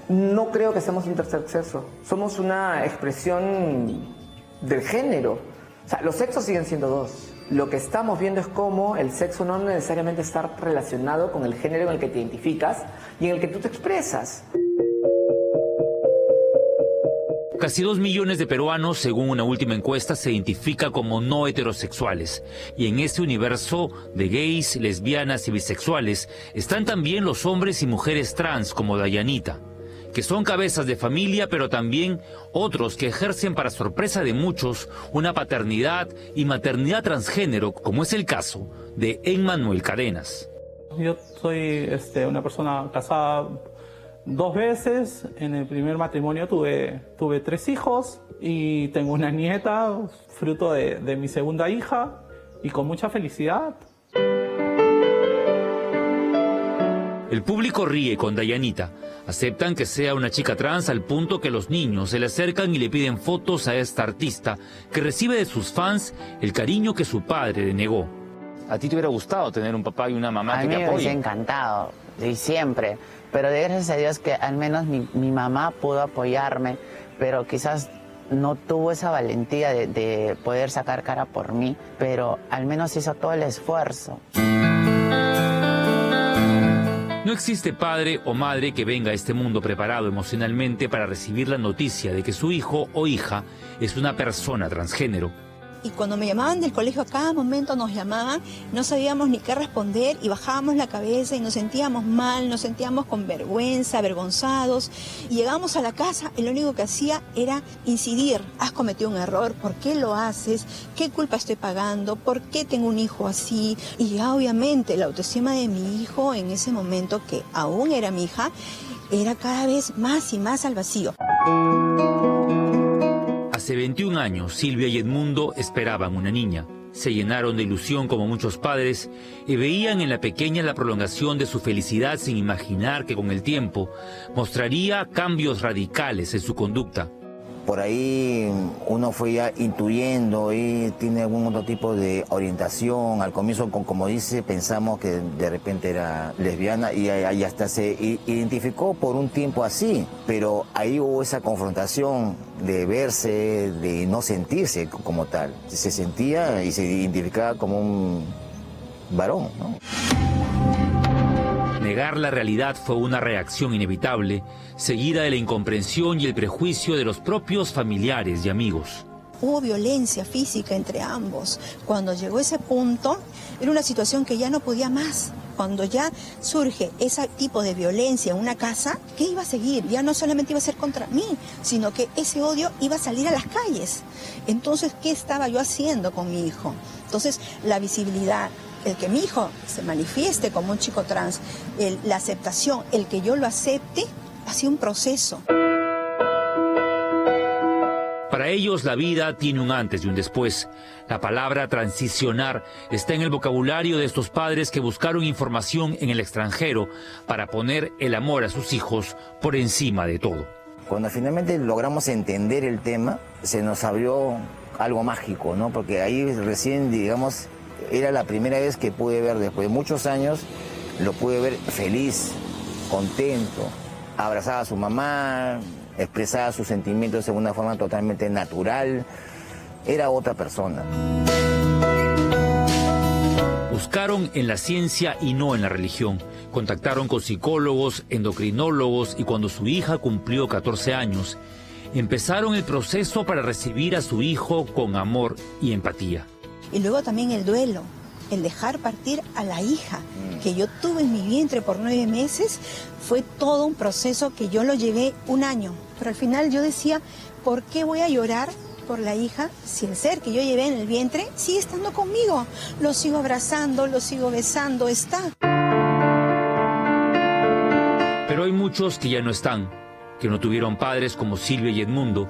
No creo que seamos un tercer sexo. Somos una expresión del género. O sea, los sexos siguen siendo dos. Lo que estamos viendo es cómo el sexo no necesariamente está relacionado con el género en el que te identificas y en el que tú te expresas. Casi 2 millones de peruanos, según una última encuesta, se identifican como no heterosexuales. Y en este universo de gays, lesbianas y bisexuales están también los hombres y mujeres trans como Dayanita, que son cabezas de familia, pero también otros que ejercen, para sorpresa de muchos, una paternidad y maternidad transgénero, como es el caso de Emmanuel Cadenas. Yo soy una persona casada 2 veces. En el primer matrimonio tuve 3 hijos y tengo una nieta, fruto de mi segunda hija, y con mucha felicidad. El público ríe con Dayanita. Aceptan que sea una chica trans al punto que los niños se le acercan y le piden fotos a esta artista, que recibe de sus fans el cariño que su padre le negó. ¿A ti te hubiera gustado tener un papá y una mamá que te apoyen? A mí me hubiese encantado, y siempre. Pero gracias a Dios que al menos mi mamá pudo apoyarme, pero quizás no tuvo esa valentía de poder sacar cara por mí, pero al menos hizo todo el esfuerzo. No existe padre o madre que venga a este mundo preparado emocionalmente para recibir la noticia de que su hijo o hija es una persona transgénero. Y cuando me llamaban del colegio, a cada momento nos llamaban, no sabíamos ni qué responder y bajábamos la cabeza y nos sentíamos mal, nos sentíamos con vergüenza, avergonzados. Y llegábamos a la casa y lo único que hacía era incidir. Has cometido un error, ¿por qué lo haces? ¿Qué culpa estoy pagando? ¿Por qué tengo un hijo así? Y ya obviamente la autoestima de mi hijo en ese momento, que aún era mi hija, era cada vez más y más al vacío. Hace 21 años, Silvia y Edmundo esperaban una niña. Se llenaron de ilusión como muchos padres y veían en la pequeña la prolongación de su felicidad sin imaginar que con el tiempo mostraría cambios radicales en su conducta. Por ahí uno fue ya intuyendo y tiene algún otro tipo de orientación. Al comienzo, como dice, pensamos que de repente era lesbiana y ahí hasta se identificó por un tiempo así. Pero ahí hubo esa confrontación de verse, de no sentirse como tal. Se sentía y se identificaba como un varón, ¿no? Negar la realidad fue una reacción inevitable, seguida de la incomprensión y el prejuicio de los propios familiares y amigos. Hubo violencia física entre ambos. Cuando llegó ese punto, era una situación que ya no podía más. Cuando ya surge ese tipo de violencia en una casa, ¿qué iba a seguir? Ya no solamente iba a ser contra mí, sino que ese odio iba a salir a las calles. Entonces, ¿qué estaba yo haciendo con mi hijo? Entonces, la visibilidad, el que mi hijo se manifieste como un chico trans, la aceptación, el que yo lo acepte, ha sido un proceso. Para ellos la vida tiene un antes y un después. La palabra transicionar está en el vocabulario de estos padres que buscaron información en el extranjero para poner el amor a sus hijos por encima de todo. Cuando finalmente logramos entender el tema, se nos abrió algo mágico, ¿no? Porque ahí recién, digamos, era la primera vez que pude ver, después de muchos años, lo pude ver feliz, contento, abrazaba a su mamá, expresaba sus sentimientos de una forma totalmente natural. Era otra persona. Buscaron en la ciencia y no en la religión. Contactaron con psicólogos, endocrinólogos y cuando su hija cumplió 14 años, empezaron el proceso para recibir a su hijo con amor y empatía. Y luego también el duelo, el dejar partir a la hija que yo tuve en mi vientre por 9 meses, fue todo un proceso que yo lo llevé 1 año. Pero al final yo decía, ¿por qué voy a llorar por la hija si el ser que yo llevé en el vientre sigue estando conmigo? Lo sigo abrazando, lo sigo besando, está. Pero hay muchos que ya no están, que no tuvieron padres como Silvia y Edmundo,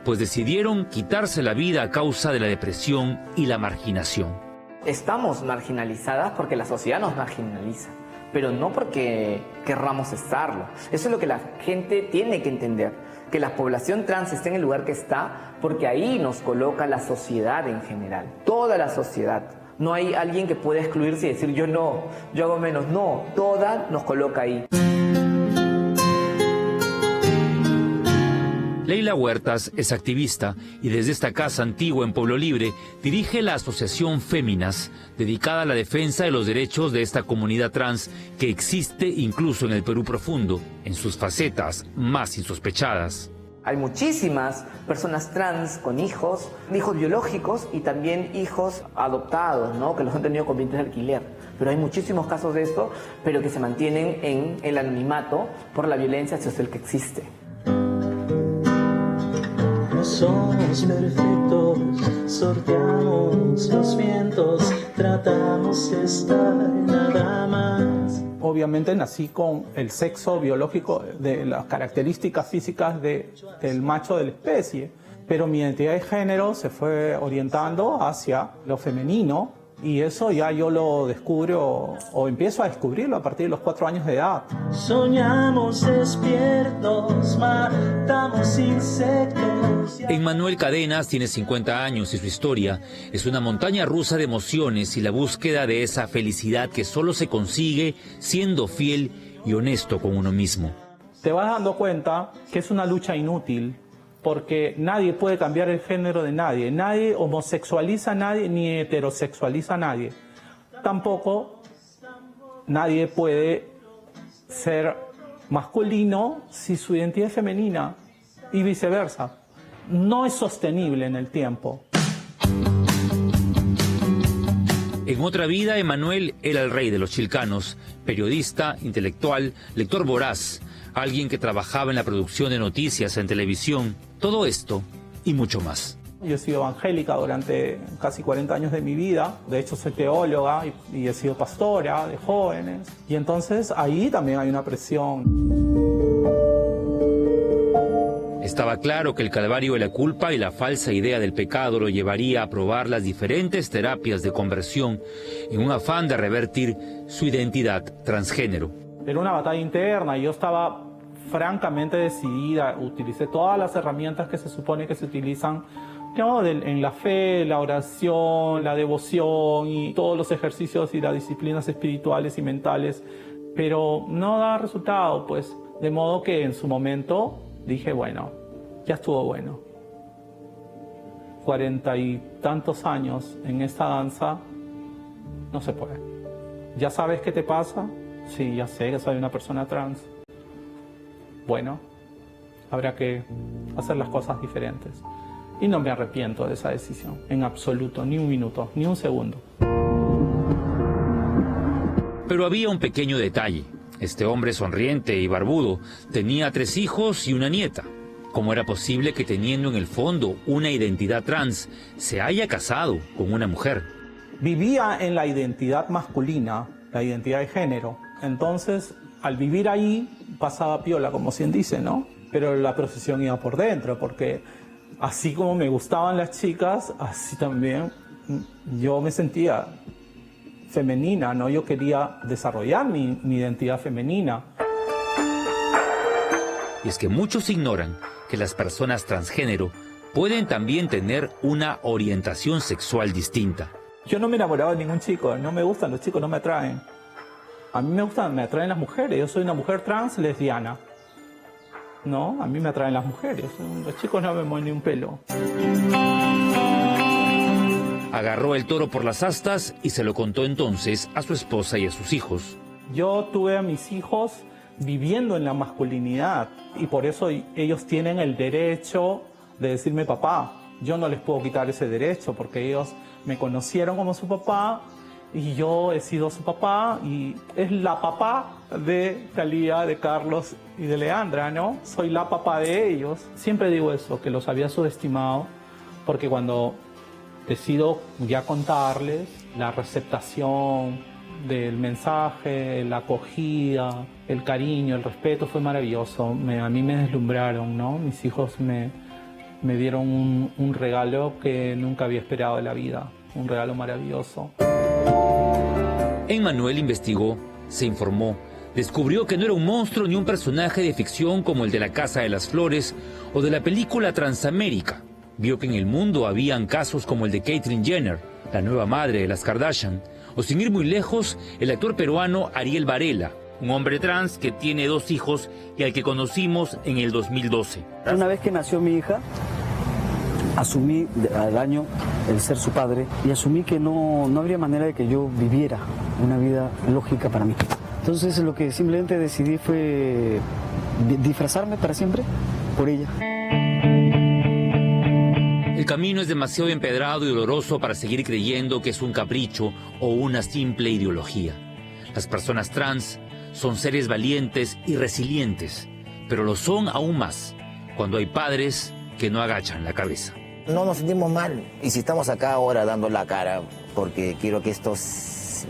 pues decidieron quitarse la vida a causa de la depresión y la marginación. Estamos marginalizadas porque la sociedad nos marginaliza, pero no porque querramos estarlo. Eso es lo que la gente tiene que entender, que la población trans esté en el lugar que está porque ahí nos coloca la sociedad en general, toda la sociedad. No hay alguien que pueda excluirse y decir yo no, yo hago menos. No, toda nos coloca ahí. Leila Huertas es activista y desde esta casa antigua en Pueblo Libre dirige la asociación Féminas, dedicada a la defensa de los derechos de esta comunidad trans que existe incluso en el Perú profundo, en sus facetas más insospechadas. Hay muchísimas personas trans con hijos biológicos y también hijos adoptados, ¿no? Que los han tenido con vientres de alquiler. Pero hay muchísimos casos de esto, pero que se mantienen en el anonimato por la violencia social que existe. No somos perfectos, sorteamos los vientos, tratamos de estar nada más. Obviamente nací con el sexo biológico de las características físicas del macho de la especie, pero mi identidad de género se fue orientando hacia lo femenino y eso ya yo lo descubro o empiezo a descubrirlo a partir de los 4 años de edad. Soñamos despiertos, matamos insectos. Emmanuel Cadenas tiene 50 años y su historia es una montaña rusa de emociones y la búsqueda de esa felicidad que solo se consigue siendo fiel y honesto con uno mismo. Te vas dando cuenta que es una lucha inútil porque nadie puede cambiar el género de nadie. Nadie homosexualiza a nadie ni heterosexualiza a nadie. Tampoco nadie puede ser masculino si su identidad es femenina y viceversa. No es sostenible en el tiempo. En otra vida, Emmanuel era el rey de los chilcanos, periodista, intelectual, lector voraz, alguien que trabajaba en la producción de noticias en televisión. Todo esto y mucho más. Yo he sido evangélica durante casi 40 años de mi vida. De hecho, soy teóloga y he sido pastora de jóvenes. Y entonces ahí también hay una presión. Estaba claro que el calvario de la culpa y la falsa idea del pecado lo llevaría a probar las diferentes terapias de conversión en un afán de revertir su identidad transgénero. Era una batalla interna y yo estaba francamente decidida. Utilicé todas las herramientas que se supone que se utilizan, ¿no?, en la fe, la oración, la devoción y todos los ejercicios y las disciplinas espirituales y mentales, pero no daba resultado, pues. De modo que en su momento dije, bueno, ya estuvo bueno. 40 y tantos años en esta danza, no se puede. ¿Ya sabes qué te pasa? Sí, ya sé que soy una persona trans. Bueno, habrá que hacer las cosas diferentes. Y no me arrepiento de esa decisión, en absoluto, ni un minuto, ni un segundo. Pero había un pequeño detalle. Este hombre sonriente y barbudo tenía 3 hijos y una nieta. ¿Cómo era posible que, teniendo en el fondo una identidad trans, se haya casado con una mujer? Vivía en la identidad masculina, la identidad de género. Entonces, al vivir ahí, pasaba piola, como quien dice, ¿no? Pero la procesión iba por dentro, porque así como me gustaban las chicas, así también yo me sentía femenina, ¿no? Yo quería desarrollar mi identidad femenina. Y es que muchos ignoran que las personas transgénero pueden también tener una orientación sexual distinta. Yo no me enamoraba de ningún chico, no me gustan los chicos, no me atraen. A mí me atraen las mujeres, yo soy una mujer trans lesbiana. No, a mí me atraen las mujeres, los chicos no me mueven ni un pelo. Agarró el toro por las astas y se lo contó entonces a su esposa y a sus hijos. Yo tuve a mis hijos viviendo en la masculinidad y por eso ellos tienen el derecho de decirme papá. Yo no les puedo quitar ese derecho porque ellos me conocieron como su papá y yo he sido su papá y es la papá de Thalía, de Carlos y de Leandra, ¿no? Soy la papá de ellos. Siempre digo eso, que los había subestimado porque cuando decido ya contarles, la receptación del mensaje, la acogida, el cariño, el respeto fue maravilloso. A mí me deslumbraron, ¿no? Mis hijos me dieron un regalo que nunca había esperado de la vida, un regalo maravilloso. Emmanuel investigó, se informó, descubrió que no era un monstruo ni un personaje de ficción como el de La Casa de las Flores o de la película Transamérica. Vio que en el mundo habían casos como el de Caitlyn Jenner, la nueva madre de las Kardashian, o sin ir muy lejos, el actor peruano Ariel Varela, un hombre trans que tiene 2 hijos y al que conocimos en el 2012. Una vez que nació mi hija, asumí al año el ser su padre y asumí que no habría manera de que yo viviera una vida lógica para mí. Entonces lo que simplemente decidí fue disfrazarme para siempre por ella. El camino es demasiado empedrado y doloroso para seguir creyendo que es un capricho o una simple ideología. Las personas trans son seres valientes y resilientes, pero lo son aún más cuando hay padres que no agachan la cabeza. No nos sentimos mal y si estamos acá ahora dando la cara porque quiero que esto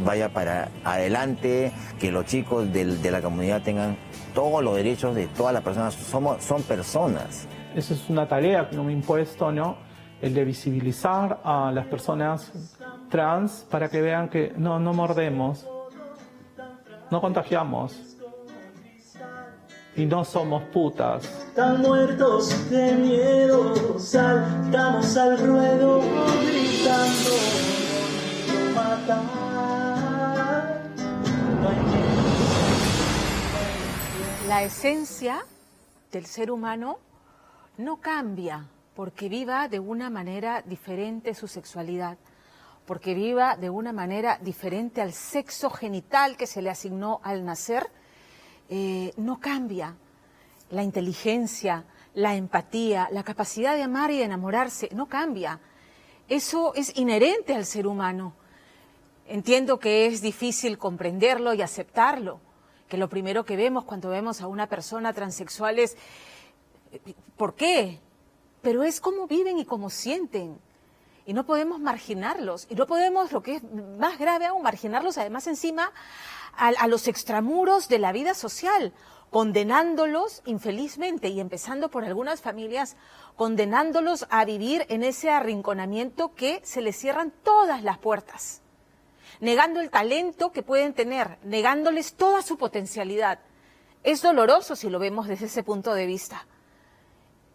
vaya para adelante, que los chicos de la comunidad tengan todos los derechos de todas las personas, son personas. Esa es una tarea que no me he impuesto, ¿no? El de visibilizar a las personas trans para que vean que no mordemos, no contagiamos y no somos putas. Están muertos de miedo, saltamos al ruedo gritando, matar. La esencia del ser humano no cambia porque viva de una manera diferente su sexualidad, porque viva de una manera diferente al sexo genital que se le asignó al nacer, no cambia. La inteligencia, la empatía, la capacidad de amar y de enamorarse, no cambia. Eso es inherente al ser humano. Entiendo que es difícil comprenderlo y aceptarlo, que lo primero que vemos cuando vemos a una persona transexual es ¿por qué? Pero es cómo viven y cómo sienten. Y no podemos marginarlos. Y no podemos, lo que es más grave aún, marginarlos además encima a los extramuros de la vida social. condenándolos infelizmente, y empezando por algunas familias, condenándolos a vivir en ese arrinconamiento que se les cierran todas las puertas, negando el talento que pueden tener, negándoles toda su potencialidad. Es doloroso si lo vemos desde ese punto de vista.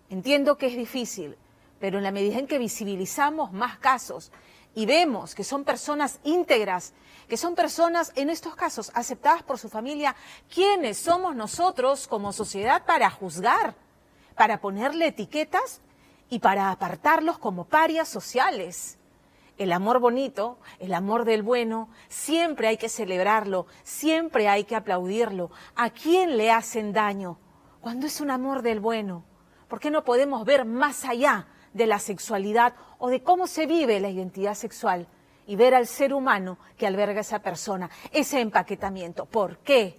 Entiendo que es difícil, pero en la medida en que visibilizamos más casos y vemos que son personas íntegras, que son personas, en estos casos, aceptadas por su familia, ¿quiénes somos nosotros como sociedad para juzgar, para ponerle etiquetas y para apartarlos como parias sociales? El amor bonito, el amor del bueno, siempre hay que celebrarlo, siempre hay que aplaudirlo. ¿A quién le hacen daño cuando es un amor del bueno? ¿Por qué no podemos ver más allá de la sexualidad o de cómo se vive la identidad sexual y ver al ser humano que alberga esa persona, ese empaquetamiento? ¿Por qué?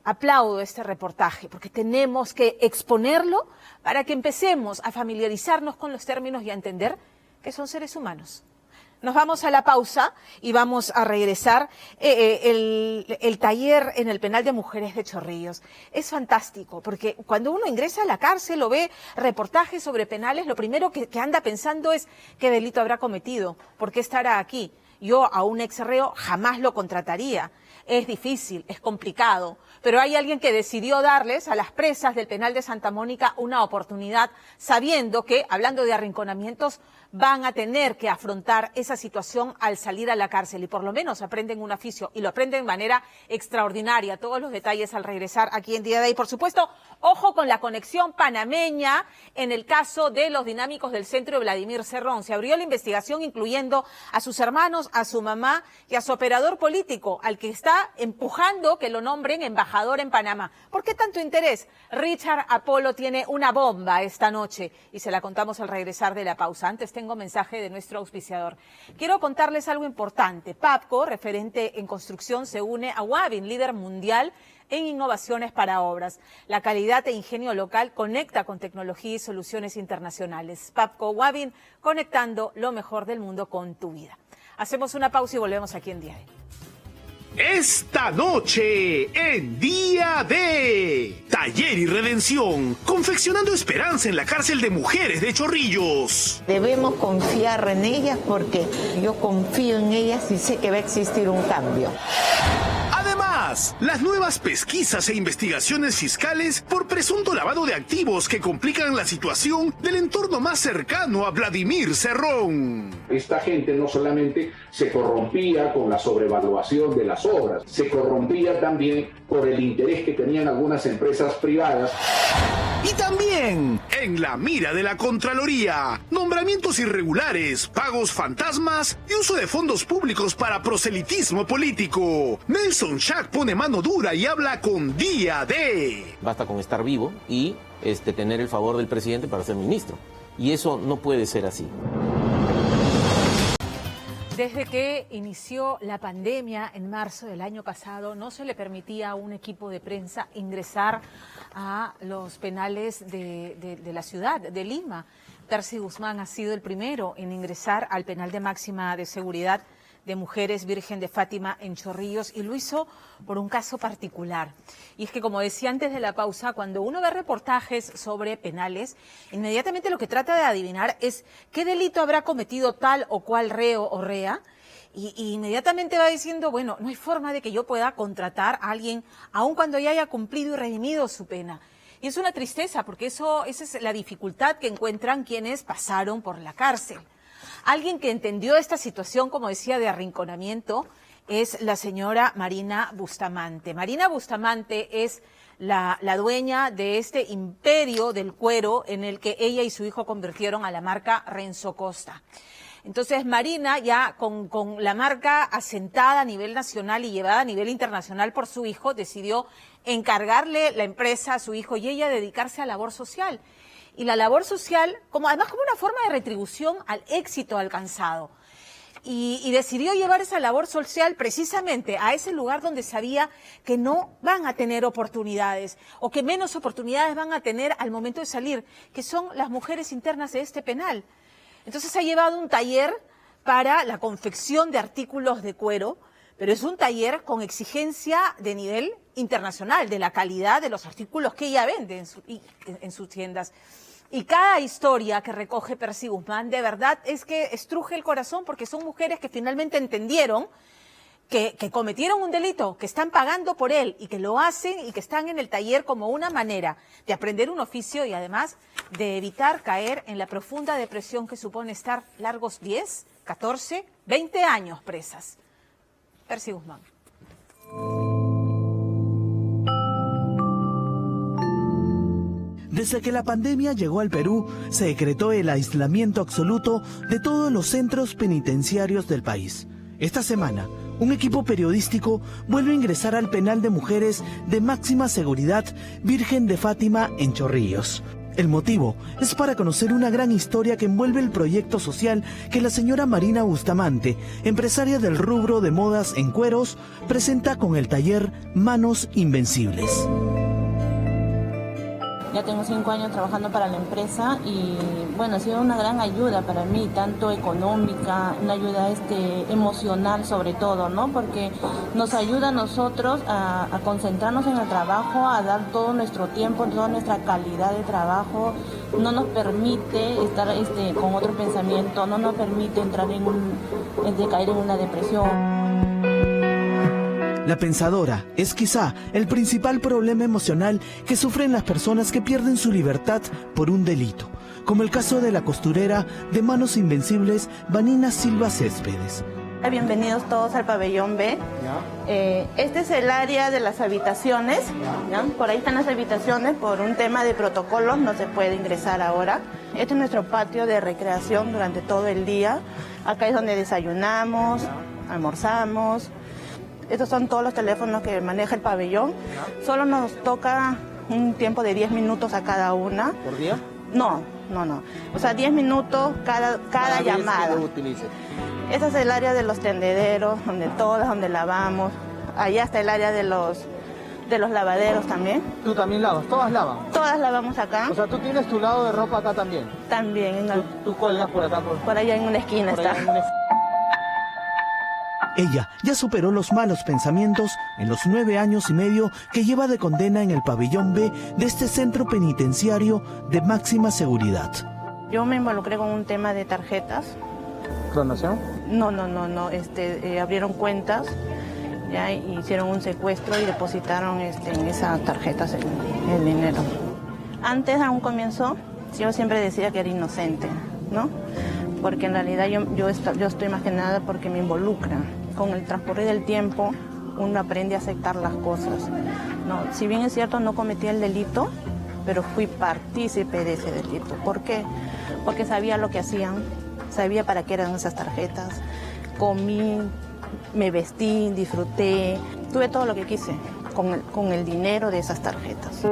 Aplaudo este reportaje porque tenemos que exponerlo para que empecemos a familiarizarnos con los términos y a entender que son seres humanos. Nos vamos a la pausa y vamos a regresar. El taller en el penal de mujeres de Chorrillos es fantástico, porque cuando uno ingresa a la cárcel o ve reportajes sobre penales, lo primero que anda pensando es qué delito habrá cometido, por qué estará aquí. Yo a un ex reo jamás lo contrataría. Es difícil, es complicado, pero hay alguien que decidió darles a las presas del penal de Santa Mónica una oportunidad, sabiendo que, hablando de arrinconamientos, van a tener que afrontar esa situación al salir a la cárcel y por lo menos aprenden un oficio y lo aprenden de manera extraordinaria. Todos los detalles al regresar aquí en Día de Hoy. Por supuesto, ojo con la conexión panameña en el caso de los dinámicos del centro de Vladimir Cerrón. Se abrió la investigación incluyendo a sus hermanos, a su mamá y a su operador político, al que está empujando que lo nombren embajador en Panamá. ¿Por qué tanto interés? Richard Apolo tiene una bomba esta noche y se la contamos al regresar de la pausa. Antes tengo mensaje de nuestro auspiciador. Quiero contarles algo importante. PAPCO, referente en construcción, se une a Wavin, líder mundial en innovaciones para obras. La calidad e ingenio local conecta con tecnología y soluciones internacionales. PAPCO Wavin, conectando lo mejor del mundo con tu vida. Hacemos una pausa y volvemos aquí en Día de Hoy. Esta noche, en Día de Taller y Redención, confeccionando esperanza en la cárcel de mujeres de Chorrillos. Debemos confiar en ellas porque yo confío en ellas y sé que va a existir un cambio. Además, las nuevas pesquisas e investigaciones fiscales por presunto lavado de activos que complican la situación del entorno más cercano a Vladimir Cerrón. Esta gente no solamente se corrompía con la sobrevaluación de las obras, se corrompía también por el interés que tenían algunas empresas privadas. Y también, en la mira de la Contraloría, nombramientos irregulares, pagos fantasmas y uso de fondos públicos para proselitismo político. Nelson Shack pone mano dura y habla con Día de. Basta con estar vivo y tener el favor del presidente para ser ministro. Y eso no puede ser así. Desde que inició la pandemia en marzo del año pasado, no se le permitía a un equipo de prensa ingresar a los penales de la ciudad, de Lima. Percy Guzmán ha sido el primero en ingresar al penal de máxima de seguridad de mujeres Virgen de Fátima en Chorrillos, y lo hizo por un caso particular. Y es que, como decía antes de la pausa, cuando uno ve reportajes sobre penales, inmediatamente lo que trata de adivinar es qué delito habrá cometido tal o cual reo o rea, y inmediatamente va diciendo, bueno, no hay forma de que yo pueda contratar a alguien aun cuando ya haya cumplido y redimido su pena. Y es una tristeza, porque esa es la dificultad que encuentran quienes pasaron por la cárcel. Alguien que entendió esta situación, como decía, de arrinconamiento, es la señora Marina Bustamante. Marina Bustamante es la dueña de este imperio del cuero en el que ella y su hijo convirtieron a la marca Renzo Costa. Entonces, Marina, ya con la marca asentada a nivel nacional y llevada a nivel internacional por su hijo, decidió encargarle la empresa a su hijo y ella dedicarse a labor social. Y la labor social, además como una forma de retribución al éxito alcanzado. Y decidió llevar esa labor social precisamente a ese lugar donde sabía que no van a tener oportunidades o que menos oportunidades van a tener al momento de salir, que son las mujeres internas de este penal. Entonces ha llevado un taller para la confección de artículos de cuero, pero es un taller con exigencia de nivel internacional, de la calidad de los artículos que ella vende en sus tiendas. Y cada historia que recoge Percy Guzmán, de verdad, es que estruje el corazón, porque son mujeres que finalmente entendieron que cometieron un delito, que están pagando por él y que lo hacen y que están en el taller como una manera de aprender un oficio y además de evitar caer en la profunda depresión que supone estar largos 10, 14, 20 años presas. Percy Guzmán. Desde que la pandemia llegó al Perú, se decretó el aislamiento absoluto de todos los centros penitenciarios del país. Esta semana, un equipo periodístico vuelve a ingresar al penal de mujeres de máxima seguridad Virgen de Fátima en Chorrillos. El motivo es para conocer una gran historia que envuelve el proyecto social que la señora Marina Bustamante, empresaria del rubro de modas en cueros, presenta con el taller Manos Invencibles. Ya tengo 5 años trabajando para la empresa y bueno, ha sido una gran ayuda para mí, tanto económica, una ayuda emocional sobre todo, ¿no? Porque nos ayuda a nosotros a concentrarnos en el trabajo, a dar todo nuestro tiempo, toda nuestra calidad de trabajo. No nos permite estar con otro pensamiento, no nos permite entrar caer en una depresión. La pensadora es quizá el principal problema emocional que sufren las personas que pierden su libertad por un delito, como el caso de la costurera de Manos Invencibles, Vanina Silva Céspedes. Bienvenidos todos al pabellón B. Este es el área de las habitaciones. ¿Ya? Por ahí están las habitaciones, por un tema de protocolos no se puede ingresar ahora. Este es nuestro patio de recreación durante todo el día. Acá es donde desayunamos, almorzamos. Estos son todos los teléfonos que maneja el pabellón. Solo nos toca un tiempo de 10 minutos a cada una. ¿Por día? No. O sea, 10 minutos cada llamada. Ese es el área de los tendederos, donde lavamos. Allá está el área de los lavaderos también. ¿Tú también lavas? ¿Todas lavan? Todas lavamos acá. O sea, ¿tú tienes tu lado de ropa acá también? También. ¿Tú cuelgas por acá? Por allá en una esquina está. Ella ya superó los malos pensamientos en los 9 años y medio que lleva de condena en el pabellón B de este centro penitenciario de máxima seguridad. Yo me involucré con un tema de tarjetas. ¿Clonación? No. Abrieron cuentas, ya hicieron un secuestro y depositaron en esas tarjetas el dinero. Antes, a un comienzo, yo siempre decía que era inocente, ¿no? Porque en realidad yo estoy más que nada porque me involucran. Con el transcurrir del tiempo uno aprende a aceptar las cosas. No, si bien es cierto no cometí el delito, pero fui partícipe de ese delito. ¿Por qué? Porque sabía lo que hacían, sabía para qué eran esas tarjetas. Comí, me vestí, disfruté, tuve todo lo que quise con el dinero de esas tarjetas.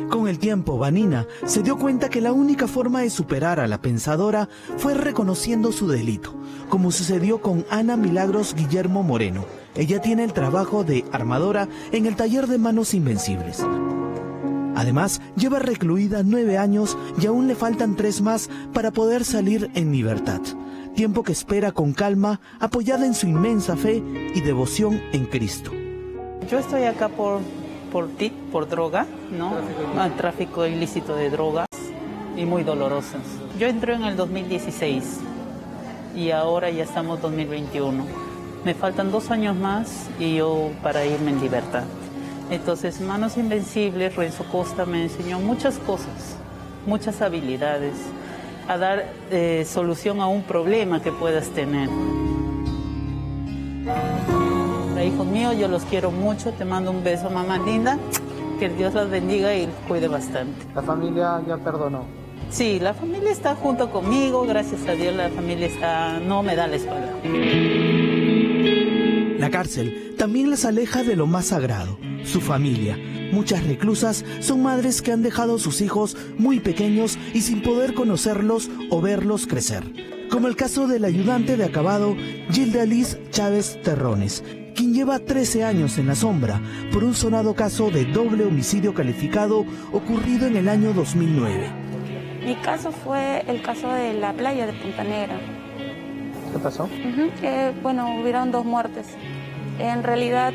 Con el tiempo, Vanina se dio cuenta que la única forma de superar a la pensadora fue reconociendo su delito, como sucedió con Ana Milagros Guillermo Moreno. Ella tiene el trabajo de armadora en el taller de Manos Invencibles. Además, lleva recluida 9 años y aún le faltan 3 más para poder salir en libertad. Tiempo que espera con calma, apoyada en su inmensa fe y devoción en Cristo. Yo estoy acá por droga, ¿no? Tráfico ilícito de drogas y muy dolorosas. Yo entré en el 2016 y ahora ya estamos 2021. Me faltan 2 años más y yo para irme en libertad. Entonces, Manos Invencibles, Renzo Costa me enseñó muchas cosas, muchas habilidades, a dar solución a un problema que puedas tener. Hijos míos, yo los quiero mucho, te mando un beso, mamá linda, que Dios los bendiga y los cuide bastante. ¿La familia ya perdonó? Sí, la familia está junto conmigo, gracias a Dios la familia no me da la espalda. La cárcel también les aleja de lo más sagrado, su familia. Muchas reclusas son madres que han dejado a sus hijos muy pequeños y sin poder conocerlos o verlos crecer. Como el caso del ayudante de acabado Gilda Liz Chávez Terrones, quien lleva 13 años en la sombra por un sonado caso de doble homicidio calificado ocurrido en el año 2009. Mi caso fue el caso de la playa de Punta Negra. ¿Qué pasó? Bueno, hubieron 2 muertes. En realidad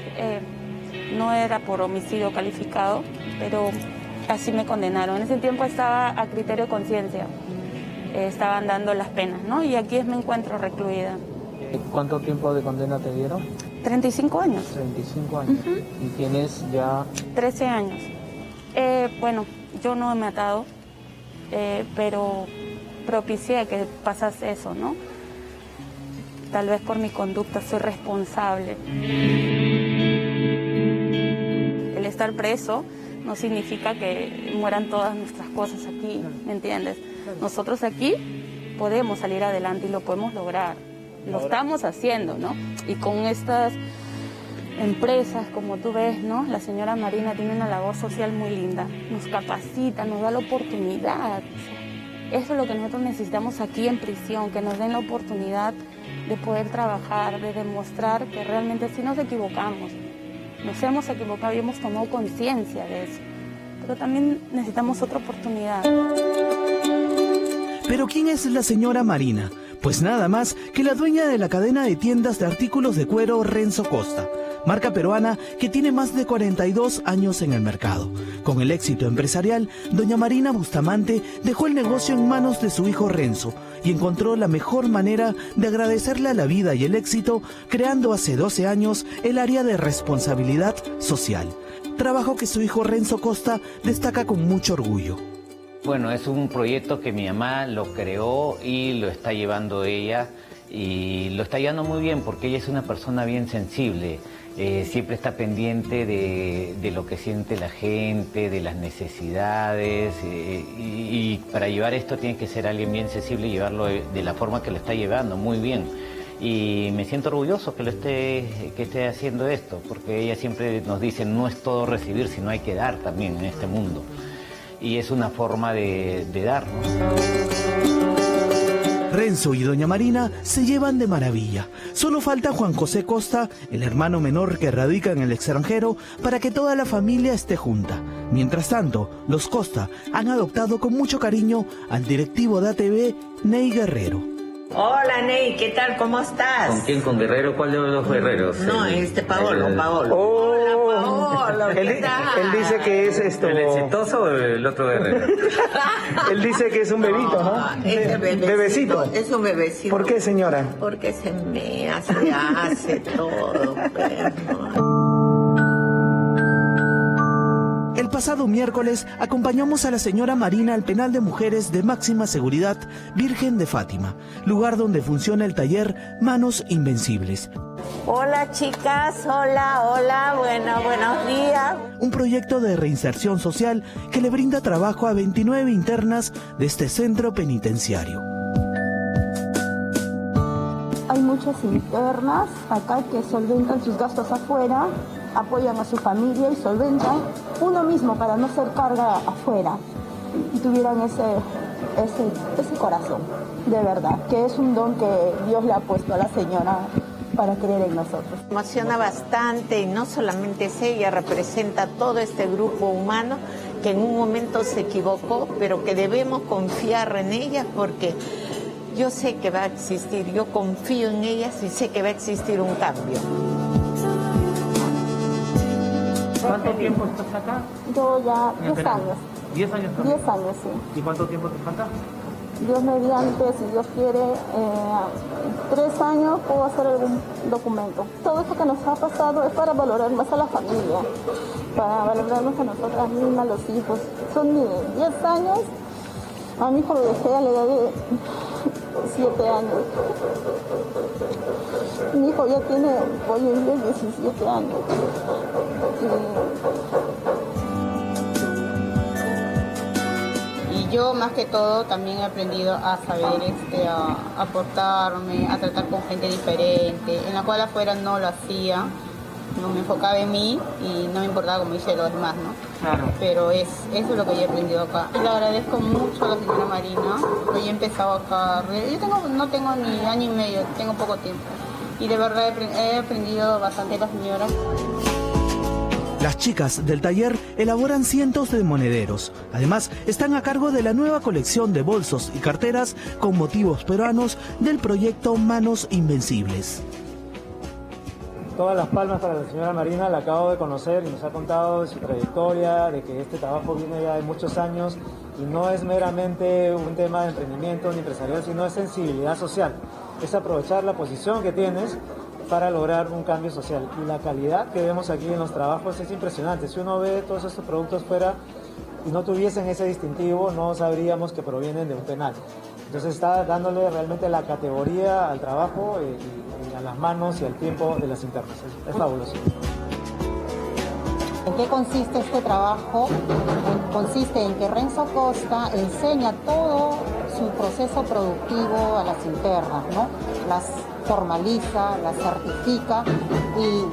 no era por homicidio calificado, pero así me condenaron. En ese tiempo estaba a criterio de conciencia. Estaban dando las penas, ¿no? Y aquí me encuentro recluida. ¿Cuánto tiempo de condena te dieron? 35 años. 35 años. ¿Y tienes ya...? 13 años. Bueno, yo no he matado, pero propicié que pasase eso, ¿no? Tal vez por mi conducta soy responsable. El estar preso no significa que mueran todas nuestras cosas aquí, ¿me entiendes? Nosotros aquí podemos salir adelante y lo podemos lograr. Lo estamos haciendo, ¿no? Y con estas empresas, como tú ves, ¿no? La señora Marina tiene una labor social muy linda. Nos capacita, nos da la oportunidad. Eso es lo que nosotros necesitamos aquí en prisión, que nos den la oportunidad de poder trabajar, de demostrar que realmente sí nos equivocamos. Nos hemos equivocado y hemos tomado conciencia de eso. Pero también necesitamos otra oportunidad. ¿Pero quién es la señora Marina? Pues nada más que la dueña de la cadena de tiendas de artículos de cuero Renzo Costa, marca peruana que tiene más de 42 años en el mercado. Con el éxito empresarial, doña Marina Bustamante dejó el negocio en manos de su hijo Renzo y encontró la mejor manera de agradecerle a la vida y el éxito creando hace 12 años el área de responsabilidad social. Trabajo que su hijo Renzo Costa destaca con mucho orgullo. Bueno, es un proyecto que mi mamá lo creó y lo está llevando ella y lo está llevando muy bien porque ella es una persona bien sensible. Siempre está pendiente de lo que siente la gente, de las necesidades y para llevar esto tiene que ser alguien bien sensible y llevarlo de la forma que lo está llevando, muy bien. Y me siento orgulloso que esté haciendo esto, porque ella siempre nos dice no es todo recibir, sino hay que dar también en este mundo. Y es una forma de darnos. Renzo y doña Marina se llevan de maravilla. Solo falta Juan José Costa, el hermano menor que radica en el extranjero, para que toda la familia esté junta. Mientras tanto, los Costa han adoptado con mucho cariño al directivo de ATV, Ney Guerrero. Hola Ney, ¿qué tal? ¿Cómo estás? ¿Con quién? ¿Con Guerrero? ¿Cuál de los dos Guerreros? No, Paolo. Hola Paolo, ¿qué tal? Él dice que es esto... ¿El exitoso o el otro Guerrero? Él dice que es un bebito, ¿no? Es Bebecito. Es un bebecito. ¿Por qué, señora? Porque se hace todo, perro. El pasado miércoles acompañamos a la señora Marina al penal de mujeres de máxima seguridad Virgen de Fátima, lugar donde funciona el taller Manos Invencibles. Hola chicas, hola, buenos días. Un proyecto de reinserción social que le brinda trabajo a 29 internas de este centro penitenciario. Hay muchas internas acá que solventan sus gastos afuera, apoyan a su familia y solventan uno mismo para no ser carga afuera y tuvieran ese corazón, de verdad, que es un don que Dios le ha puesto a la señora para creer en nosotros. Me emociona bastante y no solamente es ella, representa todo este grupo humano que en un momento se equivocó, pero que debemos confiar en ella porque yo sé que va a existir, yo confío en ellas y sé que va a existir un cambio. ¿Cuánto tiempo estás acá? Yo ya 10 años. ¿10 años? 10 años, sí. ¿Y cuánto tiempo te falta? Dios mediante, si Dios quiere, 3 años puedo hacer algún documento. Todo esto que nos ha pasado es para valorar más a la familia, para valorarnos a nosotras mismas, los hijos. Son 10 años. A mi hijo lo dejé a la edad de 7 años. Mi hijo ya tiene hoy en día 17 años. Y yo más que todo también he aprendido a saber a aportarme, a tratar con gente diferente, en la cual afuera no lo hacía, no me enfocaba en mí y no me importaba como dice los demás, ¿no? Claro. Pero eso es lo que yo he aprendido acá. Le agradezco mucho a la señora Marina, hoy he empezado acá, no tengo ni año y medio, tengo poco tiempo. Y de verdad he aprendido bastante de la señora. Las chicas del taller elaboran cientos de monederos. Además, están a cargo de la nueva colección de bolsos y carteras con motivos peruanos del proyecto Manos Invencibles. Todas las palmas para la señora Marina, la acabo de conocer y nos ha contado de su trayectoria, de que este trabajo viene ya de muchos años y no es meramente un tema de emprendimiento ni empresarial, sino de sensibilidad social. Es aprovechar la posición que tienes para lograr un cambio social. Y la calidad que vemos aquí en los trabajos es impresionante. Si uno ve todos estos productos fuera y no tuviesen ese distintivo, no sabríamos que provienen de un penal. Entonces está dándole realmente la categoría al trabajo y a las manos y al tiempo de las internas. Es fabuloso. ¿En qué consiste este trabajo? Consiste en que Renzo Costa enseña todo su proceso productivo a las internas, ¿no? Las formaliza, las certifica y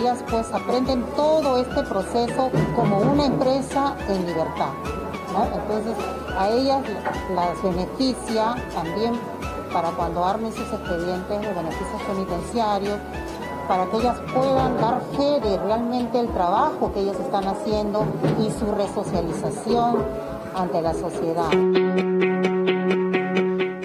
ellas pues aprenden todo este proceso como una empresa en libertad, ¿no? Entonces a ellas las beneficia también para cuando armen sus expedientes de beneficios penitenciarios, para que ellas puedan dar fe de realmente el trabajo que ellas están haciendo y su resocialización ante la sociedad.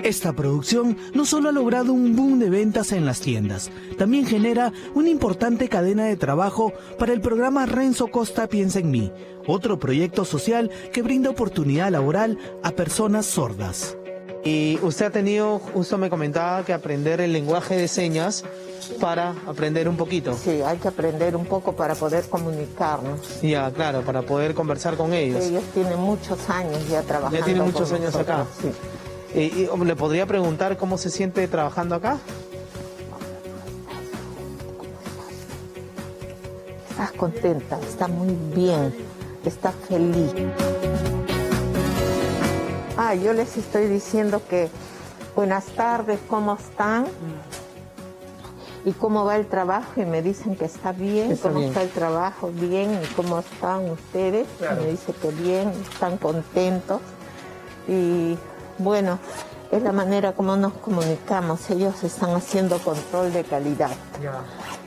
Esta producción no solo ha logrado un boom de ventas en las tiendas, también genera una importante cadena de trabajo para el programa Renzo Costa Piensa en Mí, otro proyecto social que brinda oportunidad laboral a personas sordas. Y usted ha tenido, justo me comentaba, que aprender el lenguaje de señas para aprender un poquito. Sí, hay que aprender un poco para poder comunicarnos. Ya, claro, para poder conversar con ellos. Ellos tienen muchos años ya trabajando. Ya tienen muchos años acá. Sí. ¿Le podría preguntar cómo se siente trabajando acá? Estás contenta, está muy bien, está feliz. Yo les estoy diciendo que buenas tardes, ¿cómo están? ¿Y cómo va el trabajo? Y me dicen que está bien. ¿Cómo está el trabajo? Bien. ¿Y cómo están ustedes? Claro. Me dice que bien, están contentos. Y bueno, es la manera como nos comunicamos. Ellos están haciendo control de calidad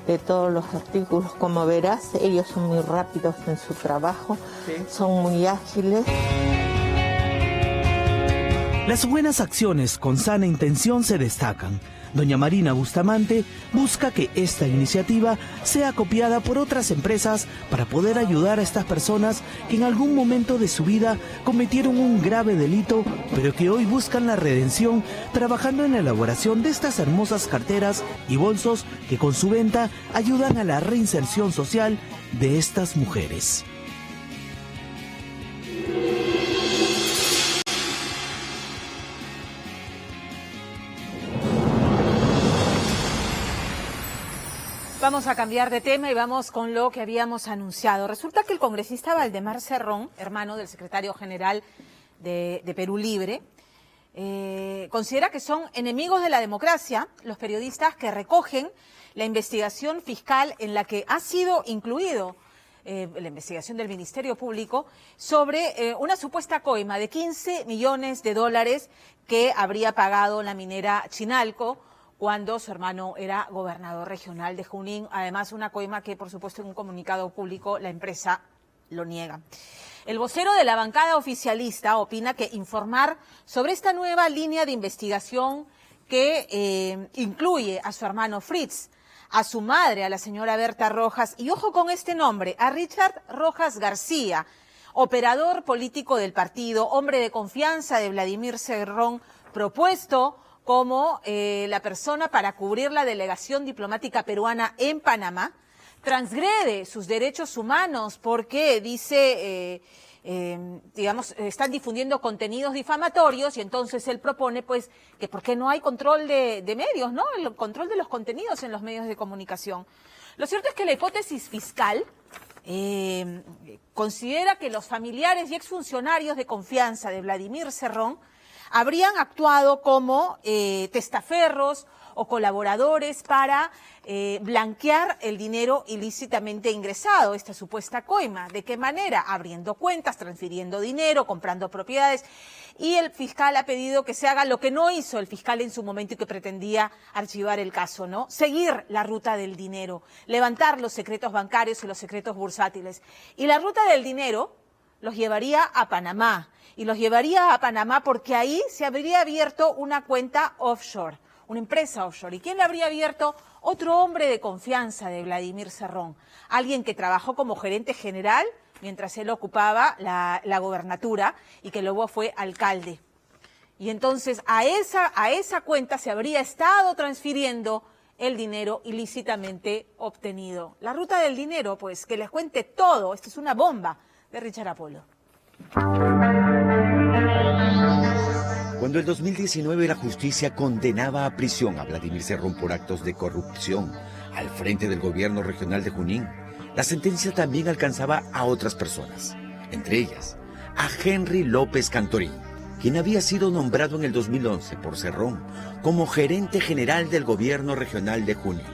de todos los artículos. Como verás, ellos son muy rápidos en su trabajo, son muy ágiles. Las buenas acciones con sana intención se destacan. Doña Marina Bustamante busca que esta iniciativa sea copiada por otras empresas para poder ayudar a estas personas que en algún momento de su vida cometieron un grave delito, pero que hoy buscan la redención trabajando en la elaboración de estas hermosas carteras y bolsos que con su venta ayudan a la reinserción social de estas mujeres. Vamos a cambiar de tema y vamos con lo que habíamos anunciado. Resulta que el congresista Valdemar Cerrón, hermano del secretario general de Perú Libre, considera que son enemigos de la democracia los periodistas que recogen la investigación fiscal en la que ha sido incluido la investigación del Ministerio Público sobre una supuesta coima de 15 millones de dólares que habría pagado la minera Chinalco cuando su hermano era gobernador regional de Junín. Además, una coima que, por supuesto, en un comunicado público la empresa lo niega. El vocero de la bancada oficialista opina que informar sobre esta nueva línea de investigación que incluye a su hermano Fritz, a su madre, a la señora Berta Rojas, y ojo con este nombre, a Richard Rojas García, operador político del partido, hombre de confianza de Vladimir Cerrón, propuesto como la persona para cubrir la delegación diplomática peruana en Panamá, transgrede sus derechos humanos porque dice, están difundiendo contenidos difamatorios y entonces él propone pues que por qué no hay control de medios, ¿no? El control de los contenidos en los medios de comunicación. Lo cierto es que la hipótesis fiscal considera que los familiares y exfuncionarios de confianza de Vladimir Cerrón habrían actuado como testaferros o colaboradores para blanquear el dinero ilícitamente ingresado, esta supuesta coima. ¿De qué manera? Abriendo cuentas, transfiriendo dinero, comprando propiedades. Y el fiscal ha pedido que se haga lo que no hizo el fiscal en su momento y que pretendía archivar el caso, ¿no? Seguir la ruta del dinero, levantar los secretos bancarios y los secretos bursátiles. Y la ruta del dinero los llevaría a Panamá. Y los llevaría a Panamá porque ahí se habría abierto una cuenta offshore, una empresa offshore. ¿Y quién la habría abierto? Otro hombre de confianza de Vladimir Cerrón, alguien que trabajó como gerente general mientras él ocupaba la gobernatura y que luego fue alcalde. Y entonces a esa cuenta se habría estado transfiriendo el dinero ilícitamente obtenido. La ruta del dinero, pues, que les cuente todo. Esto es una bomba de Richard Apolo. Cuando en 2019 la justicia condenaba a prisión a Vladimir Cerrón por actos de corrupción al frente del gobierno regional de Junín, la sentencia también alcanzaba a otras personas, entre ellas a Henry López Cantorín, quien había sido nombrado en el 2011 por Cerrón como gerente general del gobierno regional de Junín.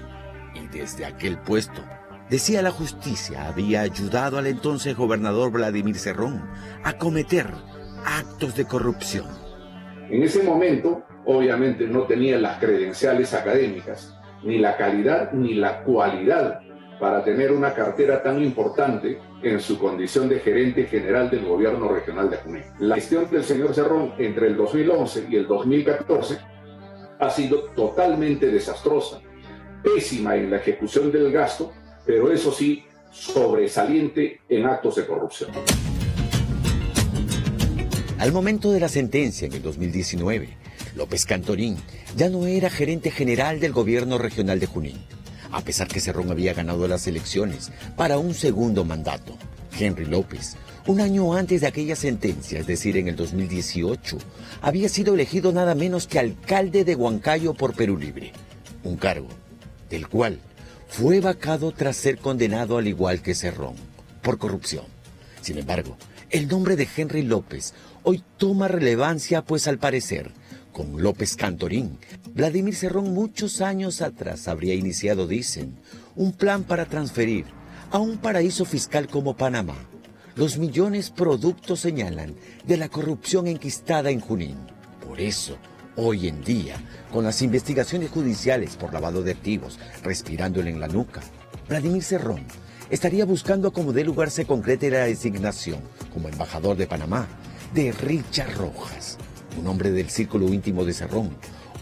Y desde aquel puesto, decía la justicia, había ayudado al entonces gobernador Vladimir Cerrón a cometer actos de corrupción. En ese momento, obviamente, no tenía las credenciales académicas, ni la calidad ni la cualidad para tener una cartera tan importante en su condición de gerente general del gobierno regional de Junín. La gestión del señor Cerrón entre el 2011 y el 2014 ha sido totalmente desastrosa, pésima en la ejecución del gasto, pero eso sí, sobresaliente en actos de corrupción. Al momento de la sentencia en el 2019, López Cantorín ya no era gerente general del gobierno regional de Junín, a pesar que Cerrón había ganado las elecciones para un segundo mandato. Henry López, un año antes de aquella sentencia, es decir, en el 2018, había sido elegido nada menos que alcalde de Huancayo por Perú Libre, un cargo del cual fue vacado tras ser condenado al igual que Cerrón, por corrupción. Sin embargo, el nombre de Henry López hoy toma relevancia, pues al parecer, con López Cantorín, Vladimir Cerrón muchos años atrás habría iniciado, dicen, un plan para transferir a un paraíso fiscal como Panamá los millones producto, señalan, de la corrupción enquistada en Junín. Por eso, hoy en día, con las investigaciones judiciales por lavado de activos respirándole en la nuca, Vladimir Cerrón estaría buscando cómo dé lugar se concrete la designación como embajador de Panamá de Richard Rojas, un hombre del círculo íntimo de Cerrón,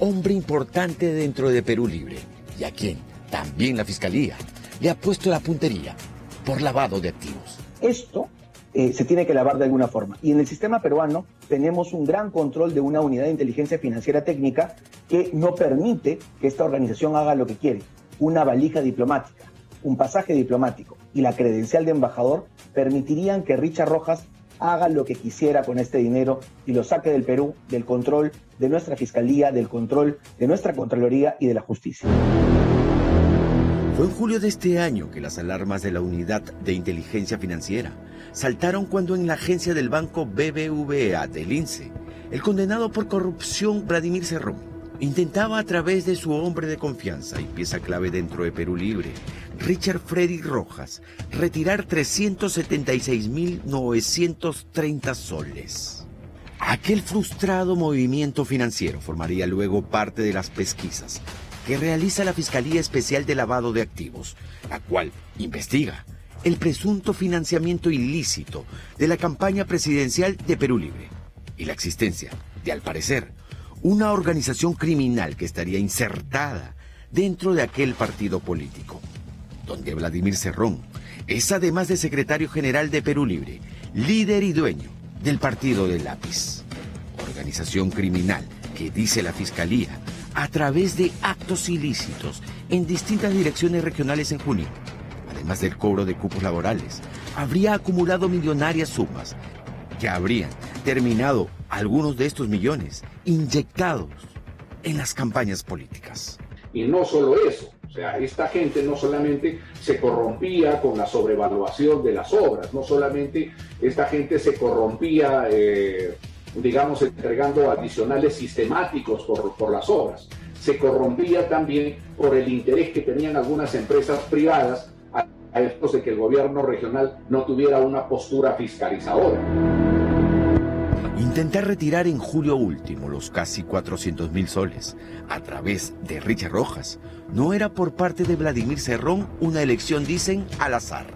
hombre importante dentro de Perú Libre, y a quien también la Fiscalía le ha puesto la puntería por lavado de activos. Esto se tiene que lavar de alguna forma. Y en el sistema peruano tenemos un gran control de una unidad de inteligencia financiera técnica que no permite que esta organización haga lo que quiere. Una valija diplomática, un pasaje diplomático y la credencial de embajador permitirían que Richard Rojas haga lo que quisiera con este dinero y lo saque del Perú, del control de nuestra Fiscalía, del control de nuestra Contraloría y de la Justicia. Fue en julio de este año que las alarmas de la Unidad de Inteligencia Financiera saltaron cuando en la agencia del banco BBVA del INSE, el condenado por corrupción Vladimir Cerrón intentaba a través de su hombre de confianza y pieza clave dentro de Perú Libre, Richard Freddy Rojas, retirar 376.930 soles. Aquel frustrado movimiento financiero formaría luego parte de las pesquisas que realiza la Fiscalía Especial de Lavado de Activos, la cual investiga el presunto financiamiento ilícito de la campaña presidencial de Perú Libre y la existencia de, al parecer, una organización criminal que estaría insertada dentro de aquel partido político, donde Vladimir Cerrón es, además de secretario general de Perú Libre, líder y dueño del Partido del Lápiz. Organización criminal que, dice la Fiscalía, a través de actos ilícitos en distintas direcciones regionales en Junín, además del cobro de cupos laborales, habría acumulado millonarias sumas que habrían terminado algunos de estos millones inyectados en las campañas políticas. Y no solo eso, o sea, esta gente no solamente se corrompía con la sobrevaluación de las obras, no solamente esta gente se corrompía, digamos, entregando adicionales sistemáticos por las obras, se corrompía también por el interés que tenían algunas empresas privadas a efectos de que el gobierno regional no tuviera una postura fiscalizadora. Intentar retirar en julio último los casi 400.000 soles a través de Richard Rojas no era por parte de Vladimir Cerrón una elección, dicen, al azar.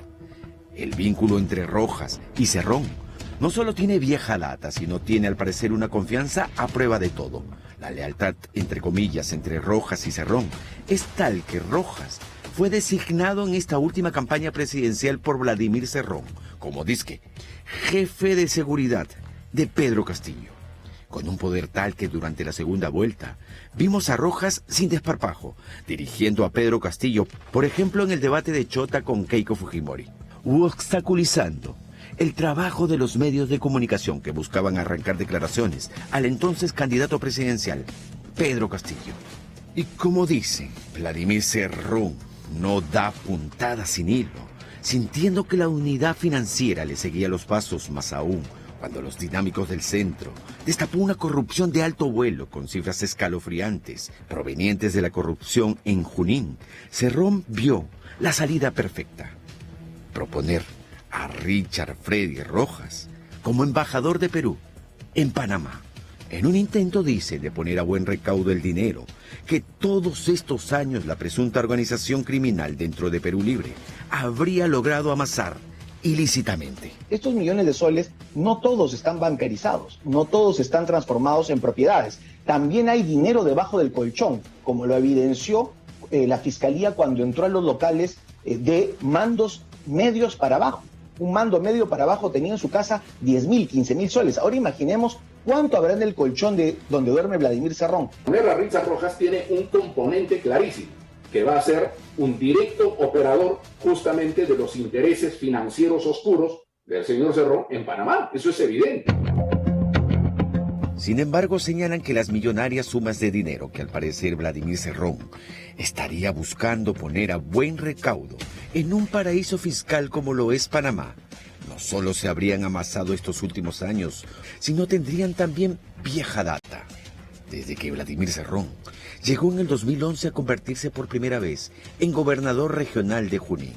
El vínculo entre Rojas y Cerrón no solo tiene vieja data, sino tiene al parecer una confianza a prueba de todo. La lealtad, entre comillas, entre Rojas y Cerrón es tal que Rojas fue designado en esta última campaña presidencial por Vladimir Cerrón como disque jefe de seguridad de Pedro Castillo, con un poder tal que durante la segunda vuelta vimos a Rojas sin desparpajo, dirigiendo a Pedro Castillo, por ejemplo en el debate de Chota con Keiko Fujimori, u obstaculizando el trabajo de los medios de comunicación que buscaban arrancar declaraciones al entonces candidato presidencial, Pedro Castillo. Y como dicen, Vladimir Cerrón no da puntada sin hilo, sintiendo que la unidad financiera le seguía los pasos, más aún cuando los dinámicos del centro destapó una corrupción de alto vuelo con cifras escalofriantes provenientes de la corrupción en Junín. Cerrón vio la salida perfecta: proponer a Richard Freddy Rojas como embajador de Perú en Panamá, en un intento, dice, de poner a buen recaudo el dinero que todos estos años la presunta organización criminal dentro de Perú Libre habría logrado amasar ilícitamente. Estos millones de soles no todos están bancarizados, no todos están transformados en propiedades. También hay dinero debajo del colchón, como lo evidenció la Fiscalía cuando entró a los locales de mandos medios para abajo. Un mando medio para abajo tenía en su casa 10.000, 15.000 soles. Ahora imaginemos cuánto habrá en el colchón de donde duerme Vladimir Cerrón. Poner a Richard Rojas tiene un componente clarísimo, que va a ser un directo operador justamente de los intereses financieros oscuros del señor Cerrón en Panamá. Eso es evidente. Sin embargo, señalan que las millonarias sumas de dinero que al parecer Vladimir Cerrón estaría buscando poner a buen recaudo en un paraíso fiscal como lo es Panamá, no solo se habrían amasado estos últimos años, sino tendrían también vieja data. Desde que Vladimir Cerrón llegó en el 2011 a convertirse por primera vez en gobernador regional de Junín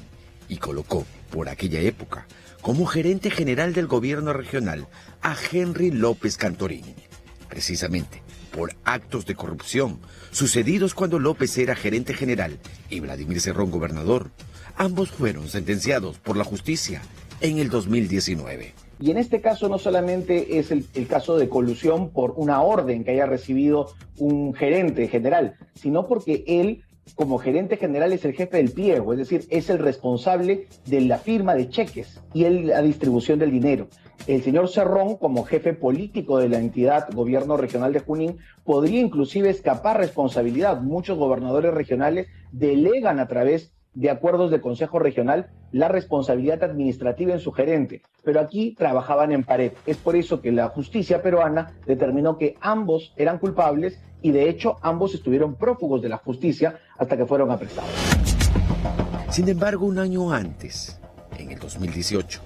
y colocó, por aquella época, como gerente general del gobierno regional a Henry López Cantorín, precisamente por actos de corrupción sucedidos cuando López era gerente general y Vladimir Cerrón gobernador. Ambos fueron sentenciados por la justicia en el 2019. Y en este caso no solamente es el caso de colusión por una orden que haya recibido un gerente general, sino porque él, como gerente general, es el jefe del pliego, es decir, es el responsable de la firma de cheques y la distribución del dinero. El señor Cerrón, como jefe político de la entidad Gobierno Regional de Junín, podría inclusive escapar responsabilidad. Muchos gobernadores regionales delegan a través de acuerdos de Consejo Regional la responsabilidad administrativa en su gerente, pero aquí trabajaban en pared. Es por eso que la justicia peruana determinó que ambos eran culpables y de hecho ambos estuvieron prófugos de la justicia hasta que fueron apresados. Sin embargo, un año antes, en el 2018,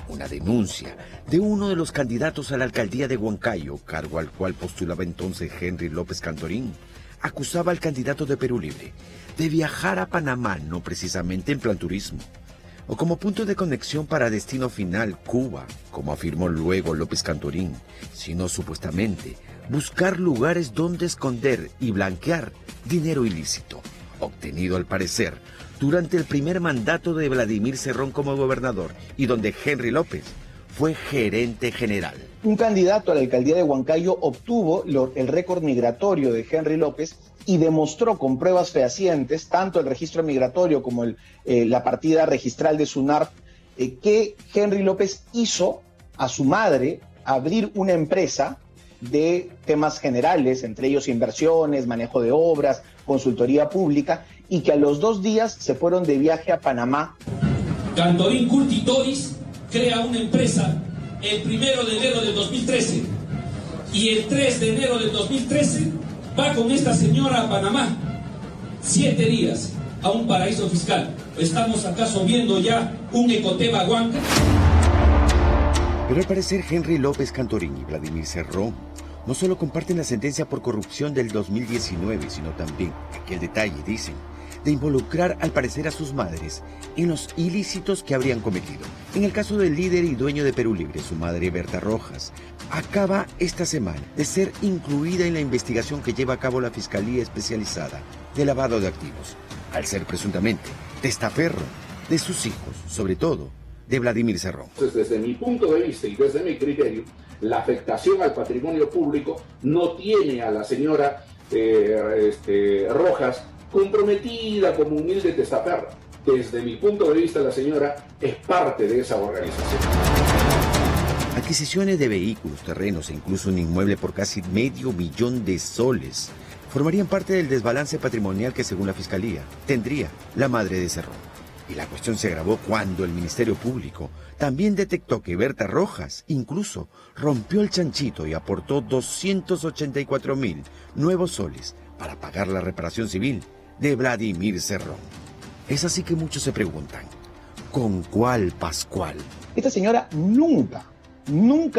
una denuncia de uno de los candidatos a la alcaldía de Huancayo, cargo al cual postulaba entonces Henry López Cantorín, acusaba al candidato de Perú Libre de viajar a Panamá, no precisamente en plan turismo, o como punto de conexión para destino final Cuba, como afirmó luego López Cantorín, sino supuestamente buscar lugares donde esconder y blanquear dinero ilícito, obtenido al parecer durante el primer mandato de Vladimir Cerrón como gobernador y donde Henry López fue gerente general. Un candidato a la alcaldía de Huancayo obtuvo el récord migratorio de Henry López y demostró con pruebas fehacientes, tanto el registro migratorio como la partida registral de SUNAR, que Henry López hizo a su madre abrir una empresa de temas generales, entre ellos inversiones, manejo de obras, consultoría pública, y que a los 2 días se fueron de viaje a Panamá. Cantorín Curti Toris crea una empresa el 1 de enero del 2013 y el 3 de enero del 2013 va con esta señora a Panamá 7 días a un paraíso fiscal. ¿Estamos acaso viendo ya un ecotema Huanca? Pero al parecer Henry López Cantorín y Vladimir Cerrón no solo comparten la sentencia por corrupción del 2019, sino también aquel detalle, dicen, de involucrar al parecer a sus madres en los ilícitos que habrían cometido. En el caso del líder y dueño de Perú Libre, su madre Berta Rojas, acaba esta semana de ser incluida en la investigación que lleva a cabo la Fiscalía Especializada de Lavado de Activos, al ser presuntamente testaferro de sus hijos, sobre todo de Vladimir Cerrón. Entonces, desde mi punto de vista y desde mi criterio, la afectación al patrimonio público no tiene a la señora Rojas comprometida como humilde testaferra. Desde mi punto de vista, la señora es parte de esa organización. Adquisiciones de vehículos, terrenos e incluso un inmueble por casi $500,000 de soles formarían parte del desbalance patrimonial que, según la Fiscalía, tendría la madre de Cerrón. Y la cuestión se agravó cuando el Ministerio Público también detectó que Berta Rojas incluso rompió el chanchito y aportó 284,000 nuevos soles para pagar la reparación civil de Vladimir Cerrón. Es así que muchos se preguntan, ¿con cuál Pascual? Esta señora nunca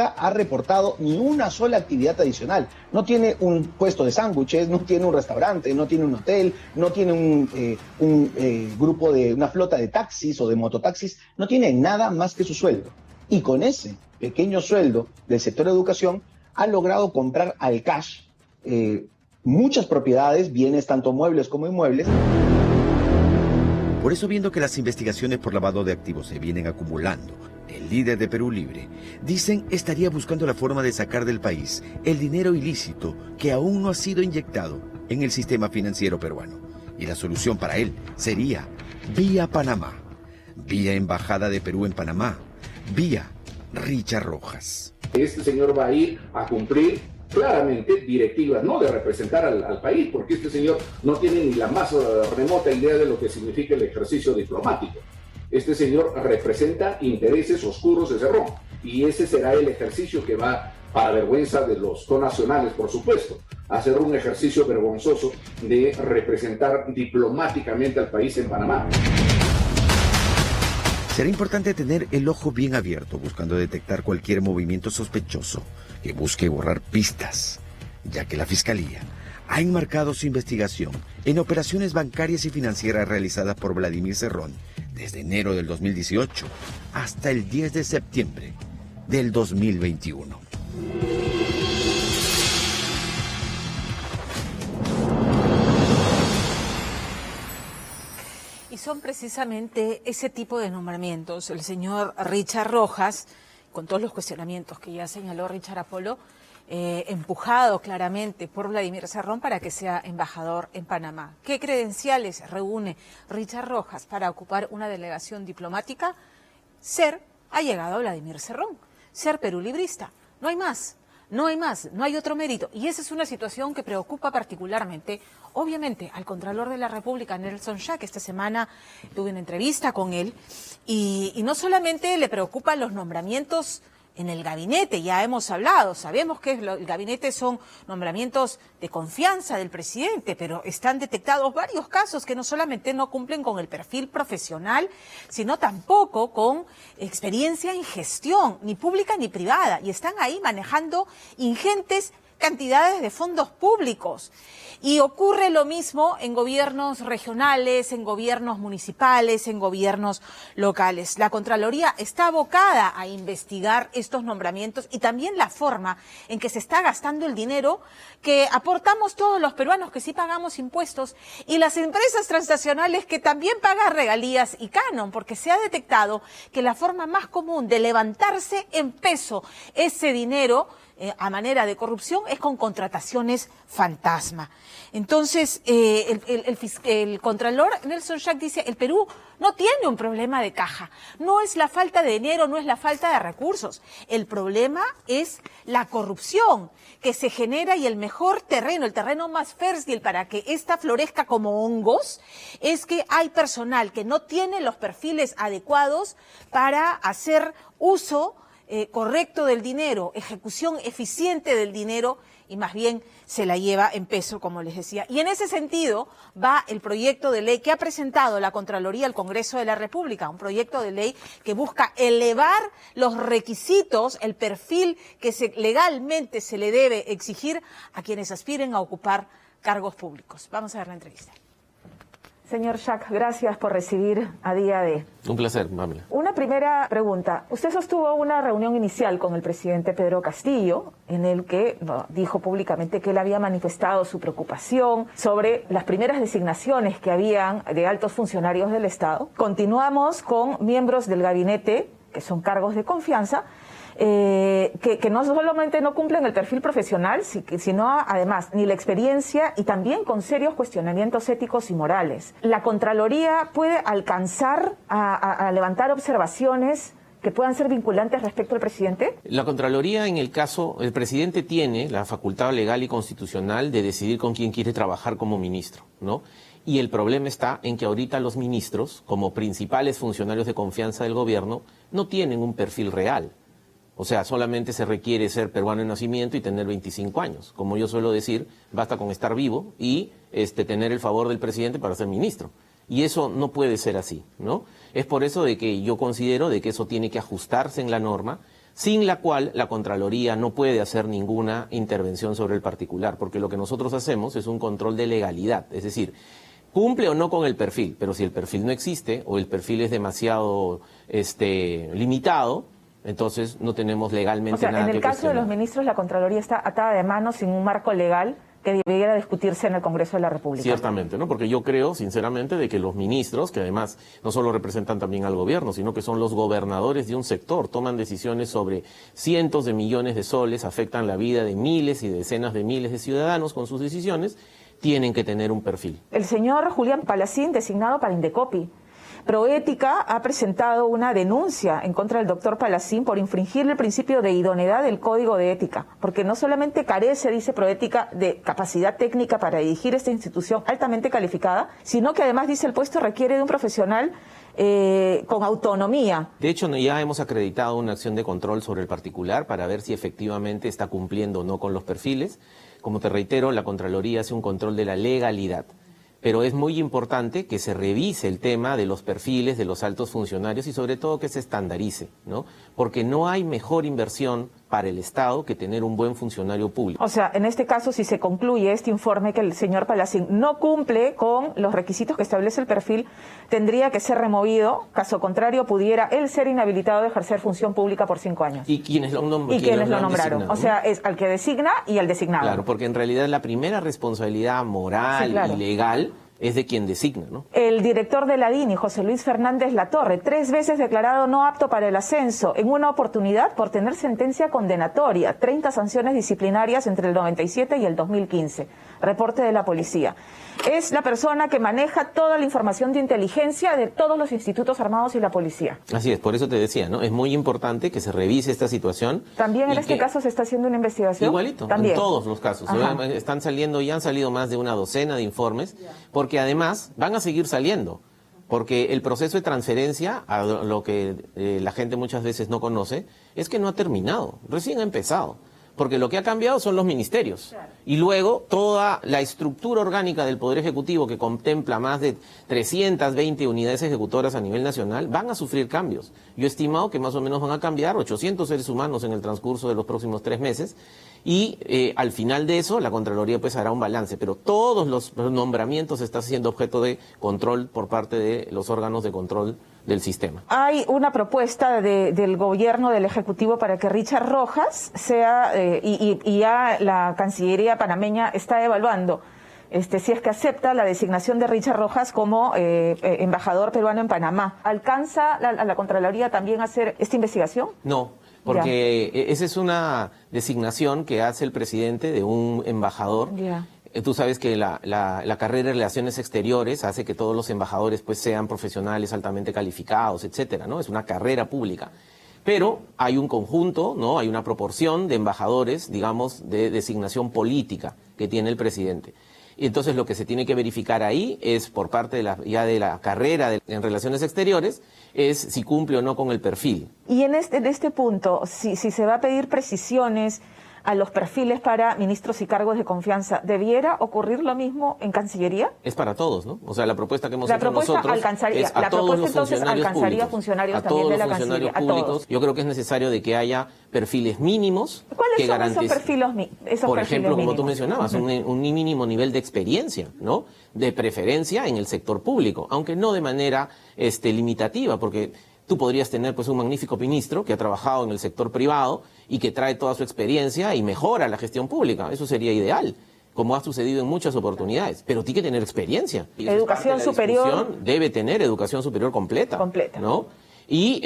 ha reportado ni una sola actividad adicional. No tiene un puesto de sándwiches, no tiene un restaurante, no tiene un hotel, no tiene un grupo de una flota de taxis o de mototaxis, no tiene nada más que su sueldo. Y con ese pequeño sueldo del sector de educación ha logrado comprar al cash muchas propiedades, bienes tanto muebles como inmuebles. Por eso, viendo que las investigaciones por lavado de activos se vienen acumulando, el líder de Perú Libre, dicen, estaría buscando la forma de sacar del país el dinero ilícito que aún no ha sido inyectado en el sistema financiero peruano. Y la solución para él sería vía Panamá, vía Embajada de Perú en Panamá, vía Richard Rojas. Este señor va a ir a cumplir claramente directivas, no de representar al país, porque este señor no tiene ni la más remota idea de lo que significa el ejercicio diplomático. Este señor representa intereses oscuros de Cerrón, y ese será el ejercicio que va, para vergüenza de los connacionales, por supuesto, a hacer un ejercicio vergonzoso de representar diplomáticamente al país en Panamá. Será importante tener el ojo bien abierto buscando detectar cualquier movimiento sospechoso que busque borrar pistas, ya que la Fiscalía ha enmarcado su investigación en operaciones bancarias y financieras realizadas por Vladimir Cerrón desde enero del 2018 hasta el 10 de septiembre del 2021. Y son precisamente ese tipo de nombramientos. El señor Richard Rojas, con todos los cuestionamientos que ya señaló Richard Apolo, empujado claramente por Vladimir Cerrón para que sea embajador en Panamá. ¿Qué credenciales reúne Richard Rojas para ocupar una delegación diplomática? Ser allegado a Vladimir Cerrón, ser perulibrista. No hay más. No hay más, no hay otro mérito. Y esa es una situación que preocupa particularmente, obviamente, al Contralor de la República, Nelson Schack. Esta semana tuve una entrevista con él y no solamente le preocupan los nombramientos en el gabinete, ya hemos hablado, sabemos que el gabinete son nombramientos de confianza del presidente, pero están detectados varios casos que no solamente no cumplen con el perfil profesional, sino tampoco con experiencia en gestión, ni pública ni privada, y están ahí manejando ingentes cantidades de fondos públicos. Y ocurre lo mismo en gobiernos regionales, en gobiernos municipales, en gobiernos locales. La Contraloría está abocada a investigar estos nombramientos y también la forma en que se está gastando el dinero que aportamos todos los peruanos que sí pagamos impuestos y las empresas transnacionales que también pagan regalías y canon, porque se ha detectado que la forma más común de levantarse en peso ese dinero a manera de corrupción es con contrataciones fantasma. Entonces, el Contralor Nelson Schack dice, el Perú no tiene un problema de caja, no es la falta de dinero, no es la falta de recursos, el problema es la corrupción que se genera y el mejor terreno, el terreno más fértil para que esta florezca como hongos, es que hay personal que no tiene los perfiles adecuados para hacer uso correcto del dinero, ejecución eficiente del dinero, y más bien se la lleva en peso, como les decía. Y en ese sentido va el proyecto de ley que ha presentado la Contraloría al Congreso de la República, un proyecto de ley que busca elevar los requisitos, el perfil que legalmente se le debe exigir a quienes aspiren a ocupar cargos públicos. Vamos a ver la entrevista. Señor Schack, gracias por recibir a Día D. Un placer, Pamela. Una primera pregunta. Usted sostuvo una reunión inicial con el presidente Pedro Castillo, en el que dijo públicamente que él había manifestado su preocupación sobre las primeras designaciones que habían de altos funcionarios del Estado. Continuamos con miembros del gabinete, que son cargos de confianza, que no solamente no cumplen el perfil profesional, sino además ni la experiencia y también con serios cuestionamientos éticos y morales. ¿La Contraloría puede alcanzar a levantar observaciones que puedan ser vinculantes respecto al presidente? La Contraloría, en el caso, el presidente tiene la facultad legal y constitucional de decidir con quién quiere trabajar como ministro, ¿no? Y el problema está en que ahorita los ministros, como principales funcionarios de confianza del gobierno, no tienen un perfil real. O sea, solamente se requiere ser peruano de nacimiento y tener 25 años. Como yo suelo decir, basta con estar vivo y tener el favor del presidente para ser ministro. Y eso no puede ser así, ¿no? Es por eso de que yo considero de que eso tiene que ajustarse en la norma, sin la cual la Contraloría no puede hacer ninguna intervención sobre el particular, porque lo que nosotros hacemos es un control de legalidad, es decir, cumple o no con el perfil, pero si el perfil no existe o el perfil es demasiado limitado, entonces no tenemos legalmente nada que en el caso de los ministros, la Contraloría está atada de manos sin un marco legal que debiera discutirse en el Congreso de la República. Ciertamente, ¿no? Porque yo creo, sinceramente, de que los ministros, que además no solo representan también al gobierno, sino que son los gobernadores de un sector, toman decisiones sobre cientos de millones de soles, afectan la vida de miles y decenas de miles de ciudadanos con sus decisiones, tienen que tener un perfil. El señor Julián Palacín, designado para Indecopi. Proética ha presentado una denuncia en contra del doctor Palacín por infringir el principio de idoneidad del Código de Ética, porque no solamente carece, dice Proética, de capacidad técnica para dirigir esta institución altamente calificada, sino que además, dice el puesto, requiere de un profesional con autonomía. De hecho, ya hemos acreditado una acción de control sobre el particular para ver si efectivamente está cumpliendo o no con los perfiles. Como te reitero, la Contraloría hace un control de la legalidad. Pero es muy importante que se revise el tema de los perfiles de los altos funcionarios y sobre todo que se estandarice, ¿no? Porque no hay mejor inversión para el Estado que tener un buen funcionario público. O sea, en este caso, si se concluye este informe que el señor Palacín no cumple con los requisitos que establece el perfil, tendría que ser removido, caso contrario pudiera él ser inhabilitado de ejercer función pública por 5 años. ¿Y quiénes lo nombraron? Y quienes lo nombraron. O sea, es al que designa y al designado. Claro, porque en realidad la primera responsabilidad moral y legal es de quien designa, ¿no? El director de la DINI, José Luis Fernández Latorre, 3 veces declarado no apto para el ascenso, en una oportunidad por tener sentencia condenatoria, 30 sanciones disciplinarias entre el 97 y el 2015. Reporte de la policía. Es la persona que maneja toda la información de inteligencia de todos los institutos armados y la policía. Así es, por eso te decía, ¿no? Es muy importante que se revise esta situación. ¿También en este caso se está haciendo una investigación? Igualito, ¿También? En todos los casos. Están saliendo, ya han salido más de una docena de informes, porque además van a seguir saliendo. Porque el proceso de transferencia, a lo que la gente muchas veces no conoce, es que no ha terminado, recién ha empezado. Porque lo que ha cambiado son los ministerios. Y luego toda la estructura orgánica del Poder Ejecutivo, que contempla más de 320 unidades ejecutoras a nivel nacional, van a sufrir cambios. Yo he estimado que más o menos van a cambiar 800 seres humanos en el transcurso de los próximos 3 meses. Y al final de eso, la Contraloría pues hará un balance. Pero todos los nombramientos están siendo objeto de control por parte de los órganos de control del sistema. Hay una propuesta del gobierno, del Ejecutivo, para que Richard Rojas sea, y ya la Cancillería panameña está evaluando si es que acepta la designación de Richard Rojas como embajador peruano en Panamá. ¿Alcanza a la Contraloría también a hacer esta investigación? No, porque esa es una designación que hace el presidente de un embajador. Tú sabes que la carrera de Relaciones Exteriores hace que todos los embajadores pues sean profesionales altamente calificados, etcétera, ¿no? Es una carrera pública. Pero hay un conjunto, ¿no? Hay una proporción de embajadores, digamos, de designación política que tiene el presidente. Y entonces lo que se tiene que verificar ahí es por parte de la carrera en Relaciones Exteriores, es si cumple o no con el perfil. Y en este punto, si se va a pedir precisiones a los perfiles para ministros y cargos de confianza, ¿debiera ocurrir lo mismo en Cancillería? Es para todos, ¿no? O sea, la propuesta que hemos hecho nosotros alcanzaría, es a todos los funcionarios públicos. Funcionarios también de la Cancillería, a todos. Yo creo que es necesario de que haya perfiles mínimos que garanticen. ¿Cuáles son esos perfiles Por ejemplo, como mínimos? tú mencionabas, un mínimo nivel de experiencia, ¿no? De preferencia en el sector público, aunque no de manera limitativa, porque tú podrías tener pues un magnífico ministro que ha trabajado en el sector privado y que trae toda su experiencia y mejora la gestión pública. Eso sería ideal, como ha sucedido en muchas oportunidades. Pero tiene que tener experiencia. Y educación superior. Debe tener educación superior completa. ¿No? Y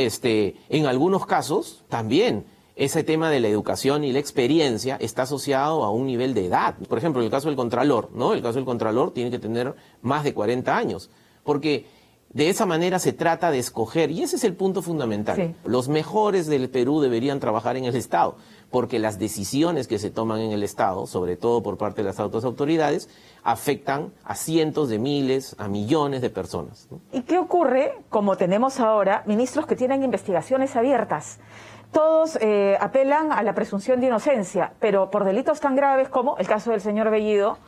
en algunos casos también ese tema de la educación y la experiencia está asociado a un nivel de edad. Por ejemplo, en el caso del Contralor, ¿no? El caso del Contralor tiene que tener más de 40 años. Porque de esa manera se trata de escoger, y ese es el punto fundamental. Sí. Los mejores del Perú deberían trabajar en el Estado, porque las decisiones que se toman en el Estado, sobre todo por parte de las altas autoridades, afectan a cientos de miles, a millones de personas, ¿no? ¿Y qué ocurre, como tenemos ahora, ministros que tienen investigaciones abiertas? Todos apelan a la presunción de inocencia, pero por delitos tan graves como el caso del señor Bellido,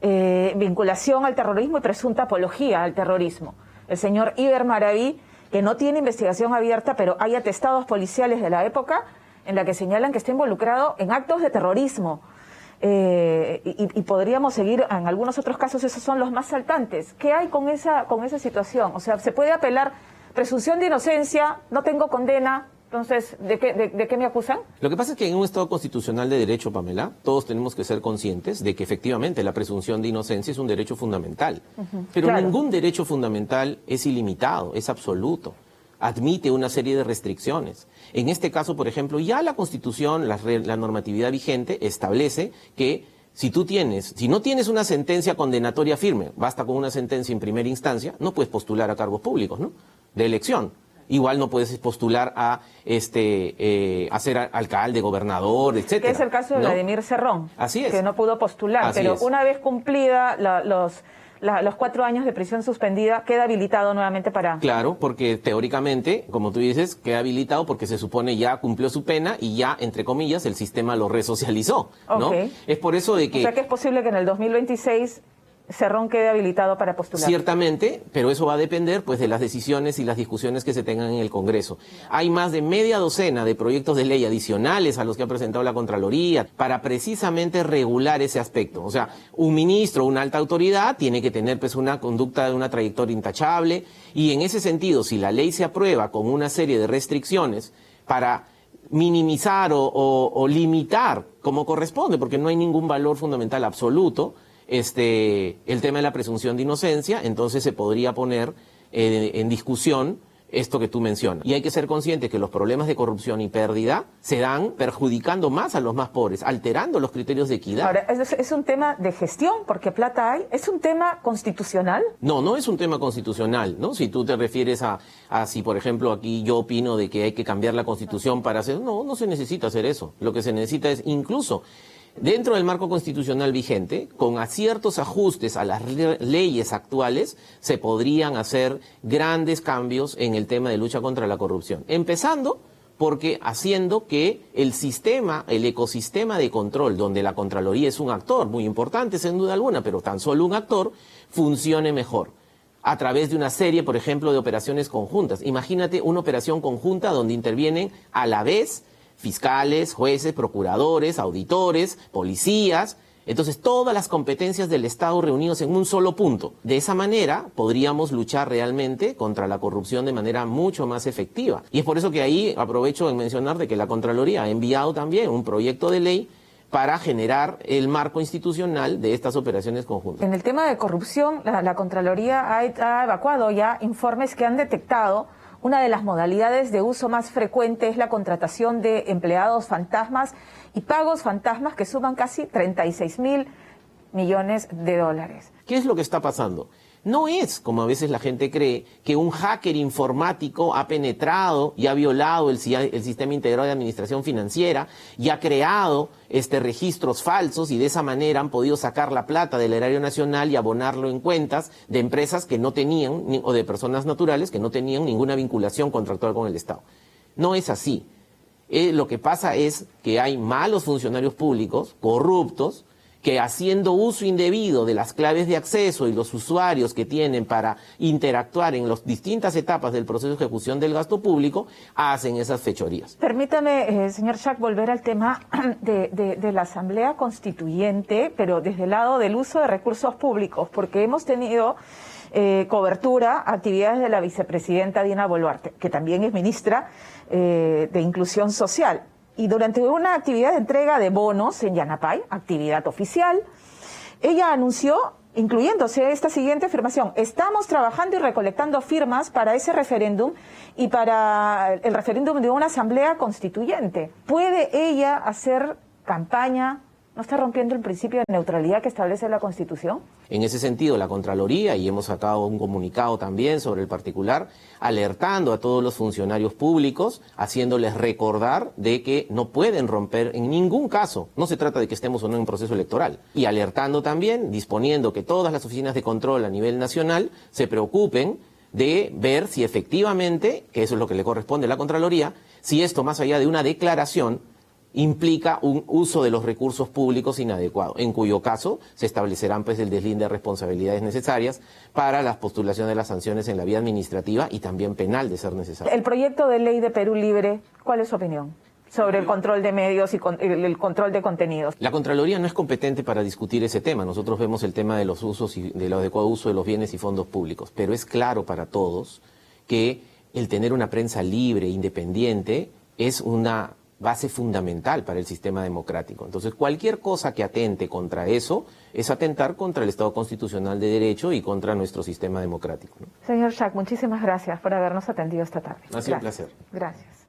vinculación al terrorismo y presunta apología al terrorismo. El señor Iber Maraví, que no tiene investigación abierta, pero hay atestados policiales de la época en la que señalan que está involucrado en actos de terrorismo. Y podríamos seguir en algunos otros casos, esos son los más saltantes. ¿Qué hay con esa situación? O sea, se puede apelar presunción de inocencia, no tengo condena. Entonces, ¿de qué me acusan? Lo que pasa es que en un Estado constitucional de derecho, Pamela, todos tenemos que ser conscientes de que efectivamente la presunción de inocencia es un derecho fundamental. Pero ningún derecho fundamental es ilimitado, es absoluto. Admite una serie de restricciones. En este caso, por ejemplo, ya la Constitución, la normatividad vigente establece que si no tienes una sentencia condenatoria firme, basta con una sentencia en primera instancia, no puedes postular a cargos públicos, ¿no? De elección. Igual no puedes postular a ser alcalde, gobernador, etcétera. Que es el caso de Vladimir Cerrón. Así es. Que no pudo postular, pero una vez cumplida los 4 años de prisión suspendida, queda habilitado nuevamente para... Claro, porque teóricamente, como tú dices, queda habilitado porque se supone ya cumplió su pena y ya, entre comillas, el sistema lo resocializó, ¿no? Okay. Es por eso de que... O sea que es posible que en el 2026... Cerrón quede habilitado para postular. Ciertamente, pero eso va a depender pues de las decisiones y las discusiones que se tengan en el Congreso. Hay más de media docena de proyectos de ley adicionales a los que ha presentado la Contraloría para precisamente regular ese aspecto. O sea, un ministro, una alta autoridad, tiene que tener pues una conducta de una trayectoria intachable y en ese sentido, si la ley se aprueba con una serie de restricciones para minimizar o limitar como corresponde, porque no hay ningún valor fundamental absoluto, el tema de la presunción de inocencia, entonces se podría poner en discusión esto que tú mencionas. Y hay que ser conscientes que los problemas de corrupción y pérdida se dan perjudicando más a los más pobres, alterando los criterios de equidad. Ahora, ¿es un tema de gestión porque plata hay? ¿Es un tema constitucional? No es un tema constitucional, ¿no? Si tú te refieres a si, por ejemplo, aquí yo opino de que hay que cambiar la Constitución para hacer... No se necesita hacer eso. Lo que se necesita es incluso... Dentro del marco constitucional vigente, con ciertos ajustes a las leyes actuales, se podrían hacer grandes cambios en el tema de lucha contra la corrupción. Empezando porque haciendo que el ecosistema de control, donde la Contraloría es un actor muy importante, sin duda alguna, pero tan solo un actor, funcione mejor. A través de una serie, por ejemplo, de operaciones conjuntas. Imagínate una operación conjunta donde intervienen a la vez fiscales, jueces, procuradores, auditores, policías, entonces todas las competencias del Estado reunidos en un solo punto. De esa manera podríamos luchar realmente contra la corrupción de manera mucho más efectiva. Y es por eso que ahí aprovecho en mencionar de que la Contraloría ha enviado también un proyecto de ley para generar el marco institucional de estas operaciones conjuntas. En el tema de corrupción, la Contraloría ha evacuado ya informes que han detectado una de las modalidades de uso más frecuente es la contratación de empleados fantasmas y pagos fantasmas que suman casi 36.000 millones de dólares. ¿Qué es lo que está pasando? No es, como a veces la gente cree, que un hacker informático ha penetrado y ha violado el sistema integrado de administración financiera y ha creado registros falsos y de esa manera han podido sacar la plata del erario nacional y abonarlo en cuentas de empresas que no tenían, o de personas naturales que no tenían ninguna vinculación contractual con el Estado. No es así. Lo que pasa es que hay malos funcionarios públicos, corruptos, que haciendo uso indebido de las claves de acceso y los usuarios que tienen para interactuar en las distintas etapas del proceso de ejecución del gasto público, hacen esas fechorías. Permítame, señor Schack, volver al tema de la Asamblea Constituyente, pero desde el lado del uso de recursos públicos, porque hemos tenido cobertura, actividades de la vicepresidenta Dina Boluarte, que también es ministra de Inclusión Social. Y durante una actividad de entrega de bonos en Yanapay, actividad oficial, ella anunció, incluyéndose esta siguiente afirmación: estamos trabajando y recolectando firmas para ese referéndum y para el referéndum de una asamblea constituyente. ¿Puede ella hacer campaña? ¿No está rompiendo el principio de neutralidad que establece la Constitución? En ese sentido, la Contraloría, y hemos sacado un comunicado también sobre el particular, alertando a todos los funcionarios públicos, haciéndoles recordar de que no pueden romper en ningún caso, no se trata de que estemos o no en un proceso electoral, y alertando también, disponiendo que todas las oficinas de control a nivel nacional se preocupen de ver si efectivamente, que eso es lo que le corresponde a la Contraloría, si esto, más allá de una declaración, implica un uso de los recursos públicos inadecuado, en cuyo caso se establecerán pues el deslinde de responsabilidades necesarias para la postulación de las sanciones en la vía administrativa y también penal de ser necesario. El proyecto de ley de Perú Libre, ¿cuál es su opinión sobre el control de medios y el control de contenidos? La Contraloría no es competente para discutir ese tema. Nosotros vemos el tema de los usos y del adecuado uso de los bienes y fondos públicos, pero es claro para todos que el tener una prensa libre, independiente, es una base fundamental para el sistema democrático. Entonces, cualquier cosa que atente contra eso es atentar contra el Estado constitucional de derecho y contra nuestro sistema democrático, ¿no? Señor Schack, muchísimas gracias por habernos atendido esta tarde. Ha sido un placer. Gracias.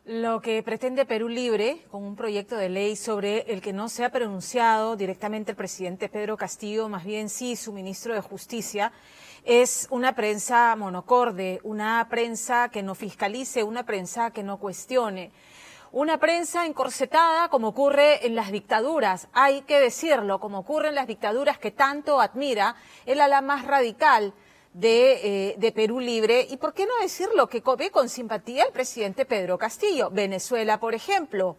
Lo que pretende Perú Libre, con un proyecto de ley sobre el que no se ha pronunciado directamente el presidente Pedro Castillo, más bien sí su ministro de Justicia, es una prensa monocorde, una prensa que no fiscalice, una prensa que no cuestione, una prensa encorsetada como ocurre en las dictaduras, hay que decirlo, como ocurre en las dictaduras que tanto admira el ala más radical de Perú Libre, y por qué no decirlo, que ve con simpatía el presidente Pedro Castillo. Venezuela, por ejemplo,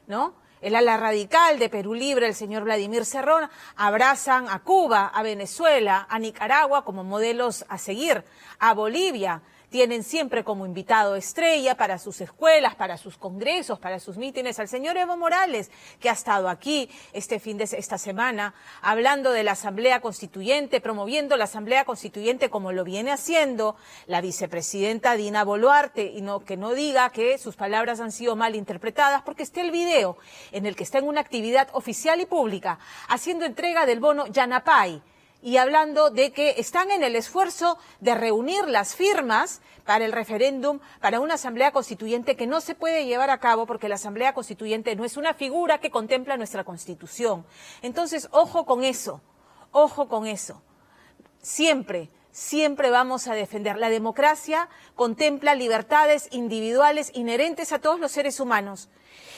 ¿no? El ala radical de Perú Libre, el señor Vladimir Cerrón, abrazan a Cuba, a Venezuela, a Nicaragua como modelos a seguir, a Bolivia. Tienen siempre como invitado estrella para sus escuelas, para sus congresos, para sus mítines al señor Evo Morales, que ha estado aquí esta semana hablando de la Asamblea Constituyente, promoviendo la Asamblea Constituyente como lo viene haciendo la vicepresidenta Dina Boluarte, y que no diga que sus palabras han sido mal interpretadas, porque está el video en el que está en una actividad oficial y pública haciendo entrega del bono Yanapay, y hablando de que están en el esfuerzo de reunir las firmas para el referéndum, para una asamblea constituyente que no se puede llevar a cabo porque la asamblea constituyente no es una figura que contempla nuestra Constitución. Entonces, ojo con eso, ojo con eso. Siempre vamos a defender. La democracia contempla libertades individuales inherentes a todos los seres humanos.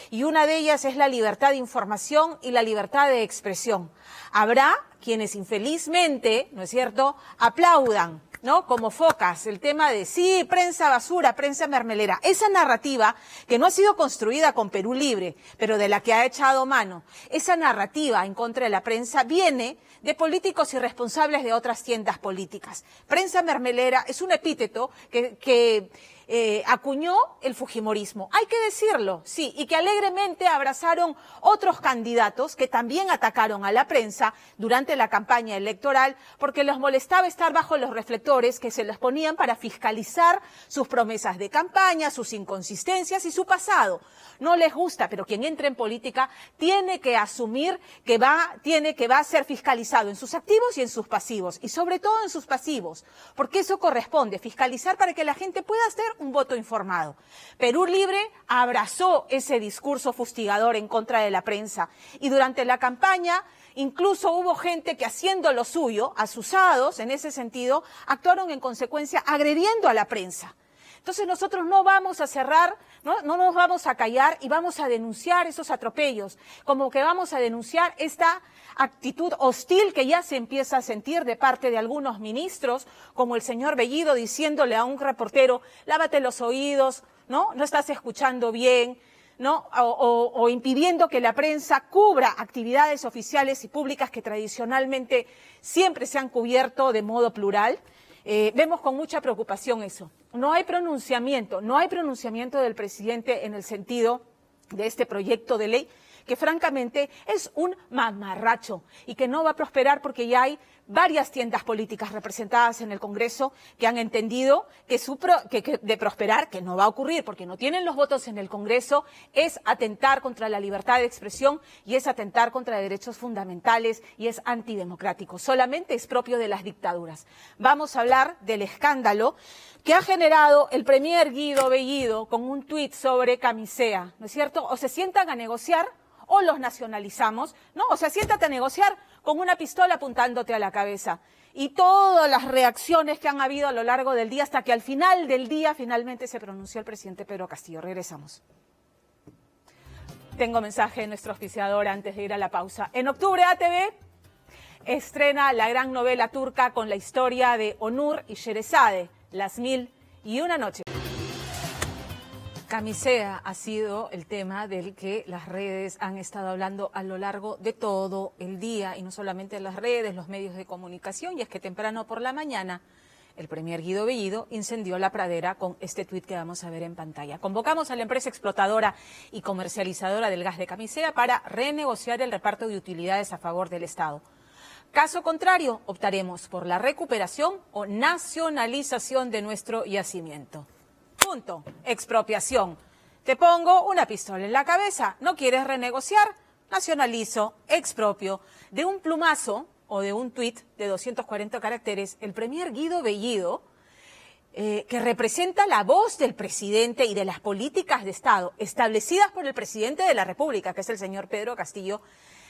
Y una de ellas es la libertad de información y la libertad de expresión. Habrá quienes infelizmente, ¿no es cierto?, aplaudan, ¿no?, como focas, el tema de sí, prensa basura, prensa mermelera. Esa narrativa que no ha sido construida con Perú Libre, pero de la que ha echado mano, esa narrativa en contra de la prensa viene de políticos irresponsables de otras tiendas políticas. Prensa mermelera es un epíteto que acuñó el fujimorismo. Hay que decirlo, sí, y que alegremente abrazaron otros candidatos que también atacaron a la prensa durante la campaña electoral porque les molestaba estar bajo los reflectores que se les ponían para fiscalizar sus promesas de campaña, sus inconsistencias y su pasado. No les gusta, pero quien entre en política tiene que asumir que va a ser fiscalizado en sus activos y en sus pasivos, y sobre todo en sus pasivos, porque eso corresponde, fiscalizar para que la gente pueda hacer un voto informado. Perú Libre abrazó ese discurso fustigador en contra de la prensa y durante la campaña Incluso hubo gente que, haciendo lo suyo, asusados en ese sentido, actuaron en consecuencia agrediendo a la prensa. Entonces nosotros no vamos a cerrar, no nos vamos a callar y vamos a denunciar esos atropellos, como que vamos a denunciar esta actitud hostil que ya se empieza a sentir de parte de algunos ministros, como el señor Bellido diciéndole a un reportero, lávate los oídos, no estás escuchando bien, ¿no? O impidiendo que la prensa cubra actividades oficiales y públicas que tradicionalmente siempre se han cubierto de modo plural. Vemos con mucha preocupación eso. No hay pronunciamiento del presidente en el sentido de este proyecto de ley, que francamente es un mamarracho y que no va a prosperar porque ya hay varias tiendas políticas representadas en el Congreso que han entendido que de prosperar, que no va a ocurrir porque no tienen los votos en el Congreso, es atentar contra la libertad de expresión y es atentar contra derechos fundamentales y es antidemocrático. Solamente es propio de las dictaduras. Vamos a hablar del escándalo que ha generado el premier Guido Bellido con un tuit sobre Camisea, ¿no es cierto? O se sientan a negociar o los nacionalizamos, ¿no? O sea, siéntate a negociar con una pistola apuntándote a la cabeza. Y todas las reacciones que han habido a lo largo del día, hasta que al final del día finalmente se pronunció el presidente Pedro Castillo. Regresamos. Tengo mensaje de nuestro auspiciador antes de ir a la pausa. En octubre, ATV estrena la gran novela turca con la historia de Onur y Sheresade, Las Mil y Una Noches. Camisea ha sido el tema del que las redes han estado hablando a lo largo de todo el día, y no solamente las redes, los medios de comunicación, y es que temprano por la mañana el premier Guido Bellido incendió la pradera con este tuit que vamos a ver en pantalla. Convocamos a la empresa explotadora y comercializadora del gas de Camisea para renegociar el reparto de utilidades a favor del Estado. Caso contrario, optaremos por la recuperación o nacionalización de nuestro yacimiento. Punto. Expropiación. Te pongo una pistola en la cabeza. ¿No quieres renegociar? Nacionalizo, expropio. De un plumazo o de un tuit de 240 caracteres, el premier Guido Bellido, que representa la voz del presidente y de las políticas de Estado establecidas por el presidente de la República, que es el señor Pedro Castillo,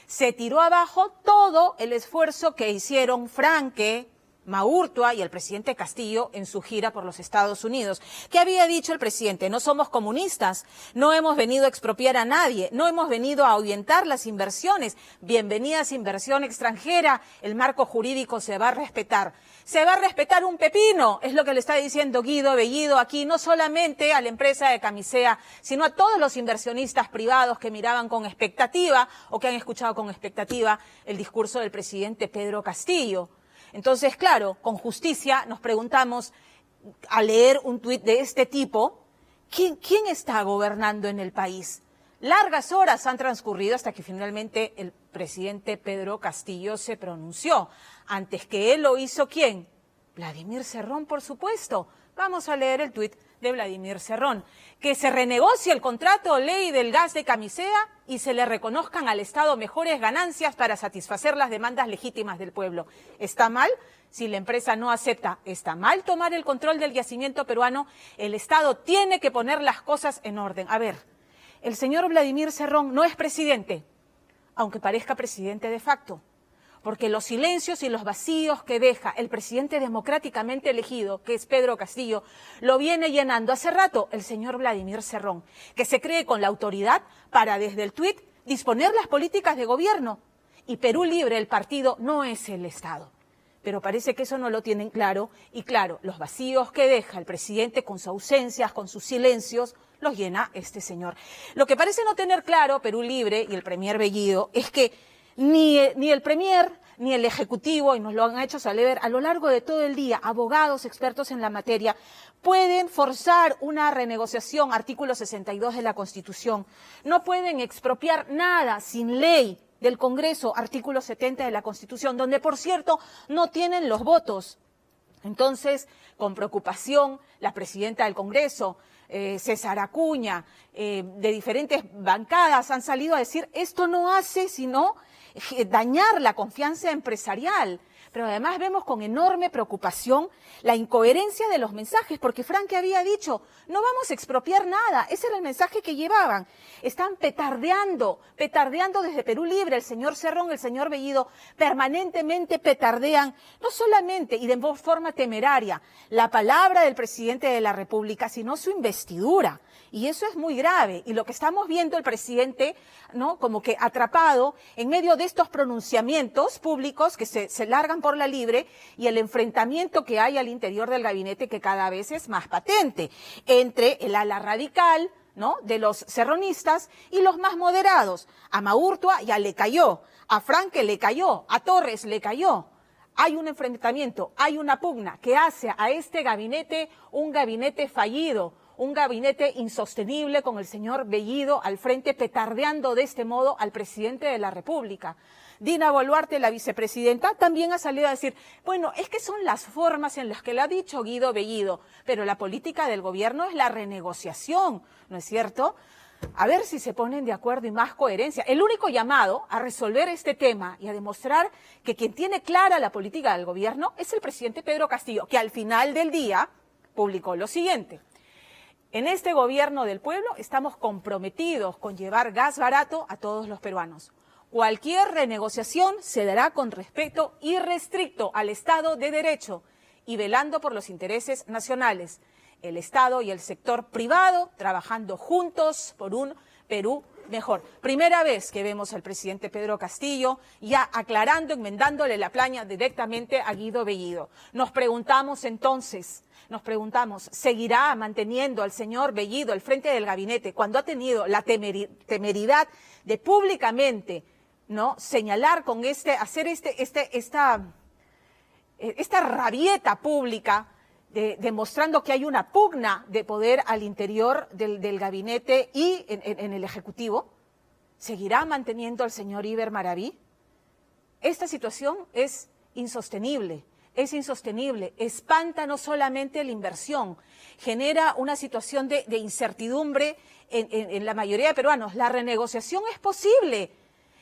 se tiró abajo todo el esfuerzo que hicieron Franque, Maurtua y el presidente Castillo en su gira por los Estados Unidos. ¿Qué había dicho el presidente? No somos comunistas, no hemos venido a expropiar a nadie, no hemos venido a ahuyentar las inversiones. Bienvenidas inversión extranjera, el marco jurídico se va a respetar. Se va a respetar un pepino, es lo que le está diciendo Guido Bellido aquí, no solamente a la empresa de Camisea, sino a todos los inversionistas privados que miraban con expectativa o que han escuchado con expectativa el discurso del presidente Pedro Castillo. Entonces, claro, con justicia nos preguntamos, al leer un tuit de este tipo, ¿quién está gobernando en el país? Largas horas han transcurrido hasta que finalmente el presidente Pedro Castillo se pronunció. Antes que él lo hizo, ¿quién? Vladimir Cerrón, por supuesto. Vamos a leer el tuit de Vladimir Cerrón. Que se renegocie el contrato ley del gas de Camisea y se le reconozcan al Estado mejores ganancias para satisfacer las demandas legítimas del pueblo. ¿Está mal? Si la empresa no acepta, ¿está mal tomar el control del yacimiento peruano? El Estado tiene que poner las cosas en orden. A ver, el señor Vladimir Cerrón no es presidente, aunque parezca presidente de facto, porque los silencios y los vacíos que deja el presidente democráticamente elegido, que es Pedro Castillo, lo viene llenando hace rato el señor Vladimir Cerrón, que se cree con la autoridad para desde el tuit disponer las políticas de gobierno. Y Perú Libre, el partido, no es el Estado. Pero parece que eso no lo tienen claro, y claro, los vacíos que deja el presidente con sus ausencias, con sus silencios, los llena este señor. Lo que parece no tener claro Perú Libre y el premier Bellido es que ni el premier ni el Ejecutivo, y nos lo han hecho saber a lo largo de todo el día, abogados expertos en la materia, pueden forzar una renegociación, artículo 62 de la Constitución. No pueden expropiar nada sin ley del Congreso, artículo 70 de la Constitución, donde, por cierto, no tienen los votos. Entonces, con preocupación, la presidenta del Congreso, César Acuña, de diferentes bancadas, han salido a decir esto no hace sino dañar la confianza empresarial. pero además vemos con enorme preocupación la incoherencia de los mensajes, porque Franque había dicho, no vamos a expropiar nada, ese era el mensaje que llevaban. Están petardeando desde Perú Libre, el señor Cerrón, el señor Bellido, permanentemente petardean, no solamente y de forma temeraria, la palabra del presidente de la República, sino su investidura. Y eso es muy grave. Y lo que estamos viendo el presidente, ¿no?, como que atrapado en medio de estos pronunciamientos públicos que se largan por la libre y el enfrentamiento que hay al interior del gabinete que cada vez es más patente entre el ala radical, ¿no?, de los cerronistas y los más moderados. A Maurtua ya le cayó, a Franque le cayó, a Torres le cayó. Hay un enfrentamiento, hay una pugna que hace a este gabinete un gabinete fallido, un gabinete insostenible con el señor Bellido al frente petardeando de este modo al presidente de la República. Dina Boluarte, la vicepresidenta, también ha salido a decir, bueno, es que son las formas en las que lo ha dicho Guido Bellido, pero la política del gobierno es la renegociación, ¿no es cierto? A ver si se ponen de acuerdo y más coherencia. El único llamado a resolver este tema y a demostrar que quien tiene clara la política del gobierno es el presidente Pedro Castillo, que al final del día publicó lo siguiente. En este gobierno del pueblo estamos comprometidos con llevar gas barato a todos los peruanos. Cualquier renegociación se dará con respeto irrestricto al Estado de Derecho y velando por los intereses nacionales. El Estado y el sector privado trabajando juntos por un Perú mejor. Primera vez que vemos al presidente Pedro Castillo ya aclarando, enmendándole la plana directamente a Guido Bellido. Nos preguntamos entonces, ¿seguirá manteniendo al señor Bellido al frente del gabinete cuando ha tenido la temeridad de públicamente, ¿no?, señalar con hacer esta rabieta pública, demostrando que hay una pugna de poder al interior del gabinete y en el Ejecutivo? ¿Seguirá manteniendo al señor Iber Maraví? Esta situación es insostenible, espanta no solamente la inversión, genera una situación de incertidumbre en la mayoría de peruanos. La renegociación es posible,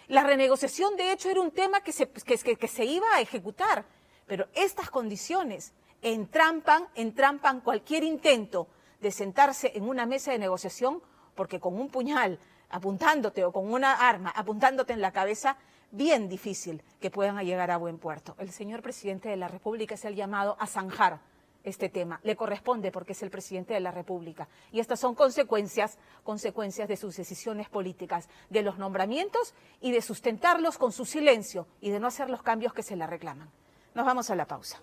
la renegociación de hecho era un tema que se iba a ejecutar, pero estas condiciones entrampan cualquier intento de sentarse en una mesa de negociación, porque con un puñal apuntándote o con una arma apuntándote en la cabeza, bien difícil que puedan llegar a buen puerto. El señor presidente de la República es el llamado a zanjar este tema. Le corresponde porque es el presidente de la República. Y estas son consecuencias de sus decisiones políticas, de los nombramientos y de sustentarlos con su silencio y de no hacer los cambios que se le reclaman. Nos vamos a la pausa.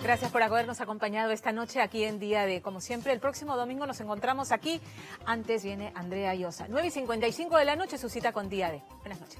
Gracias por habernos acompañado esta noche aquí en Día D. Como siempre, el próximo domingo nos encontramos aquí. Antes viene Andrea Llosa. 9:55 de la noche, su cita con Día D. Buenas noches.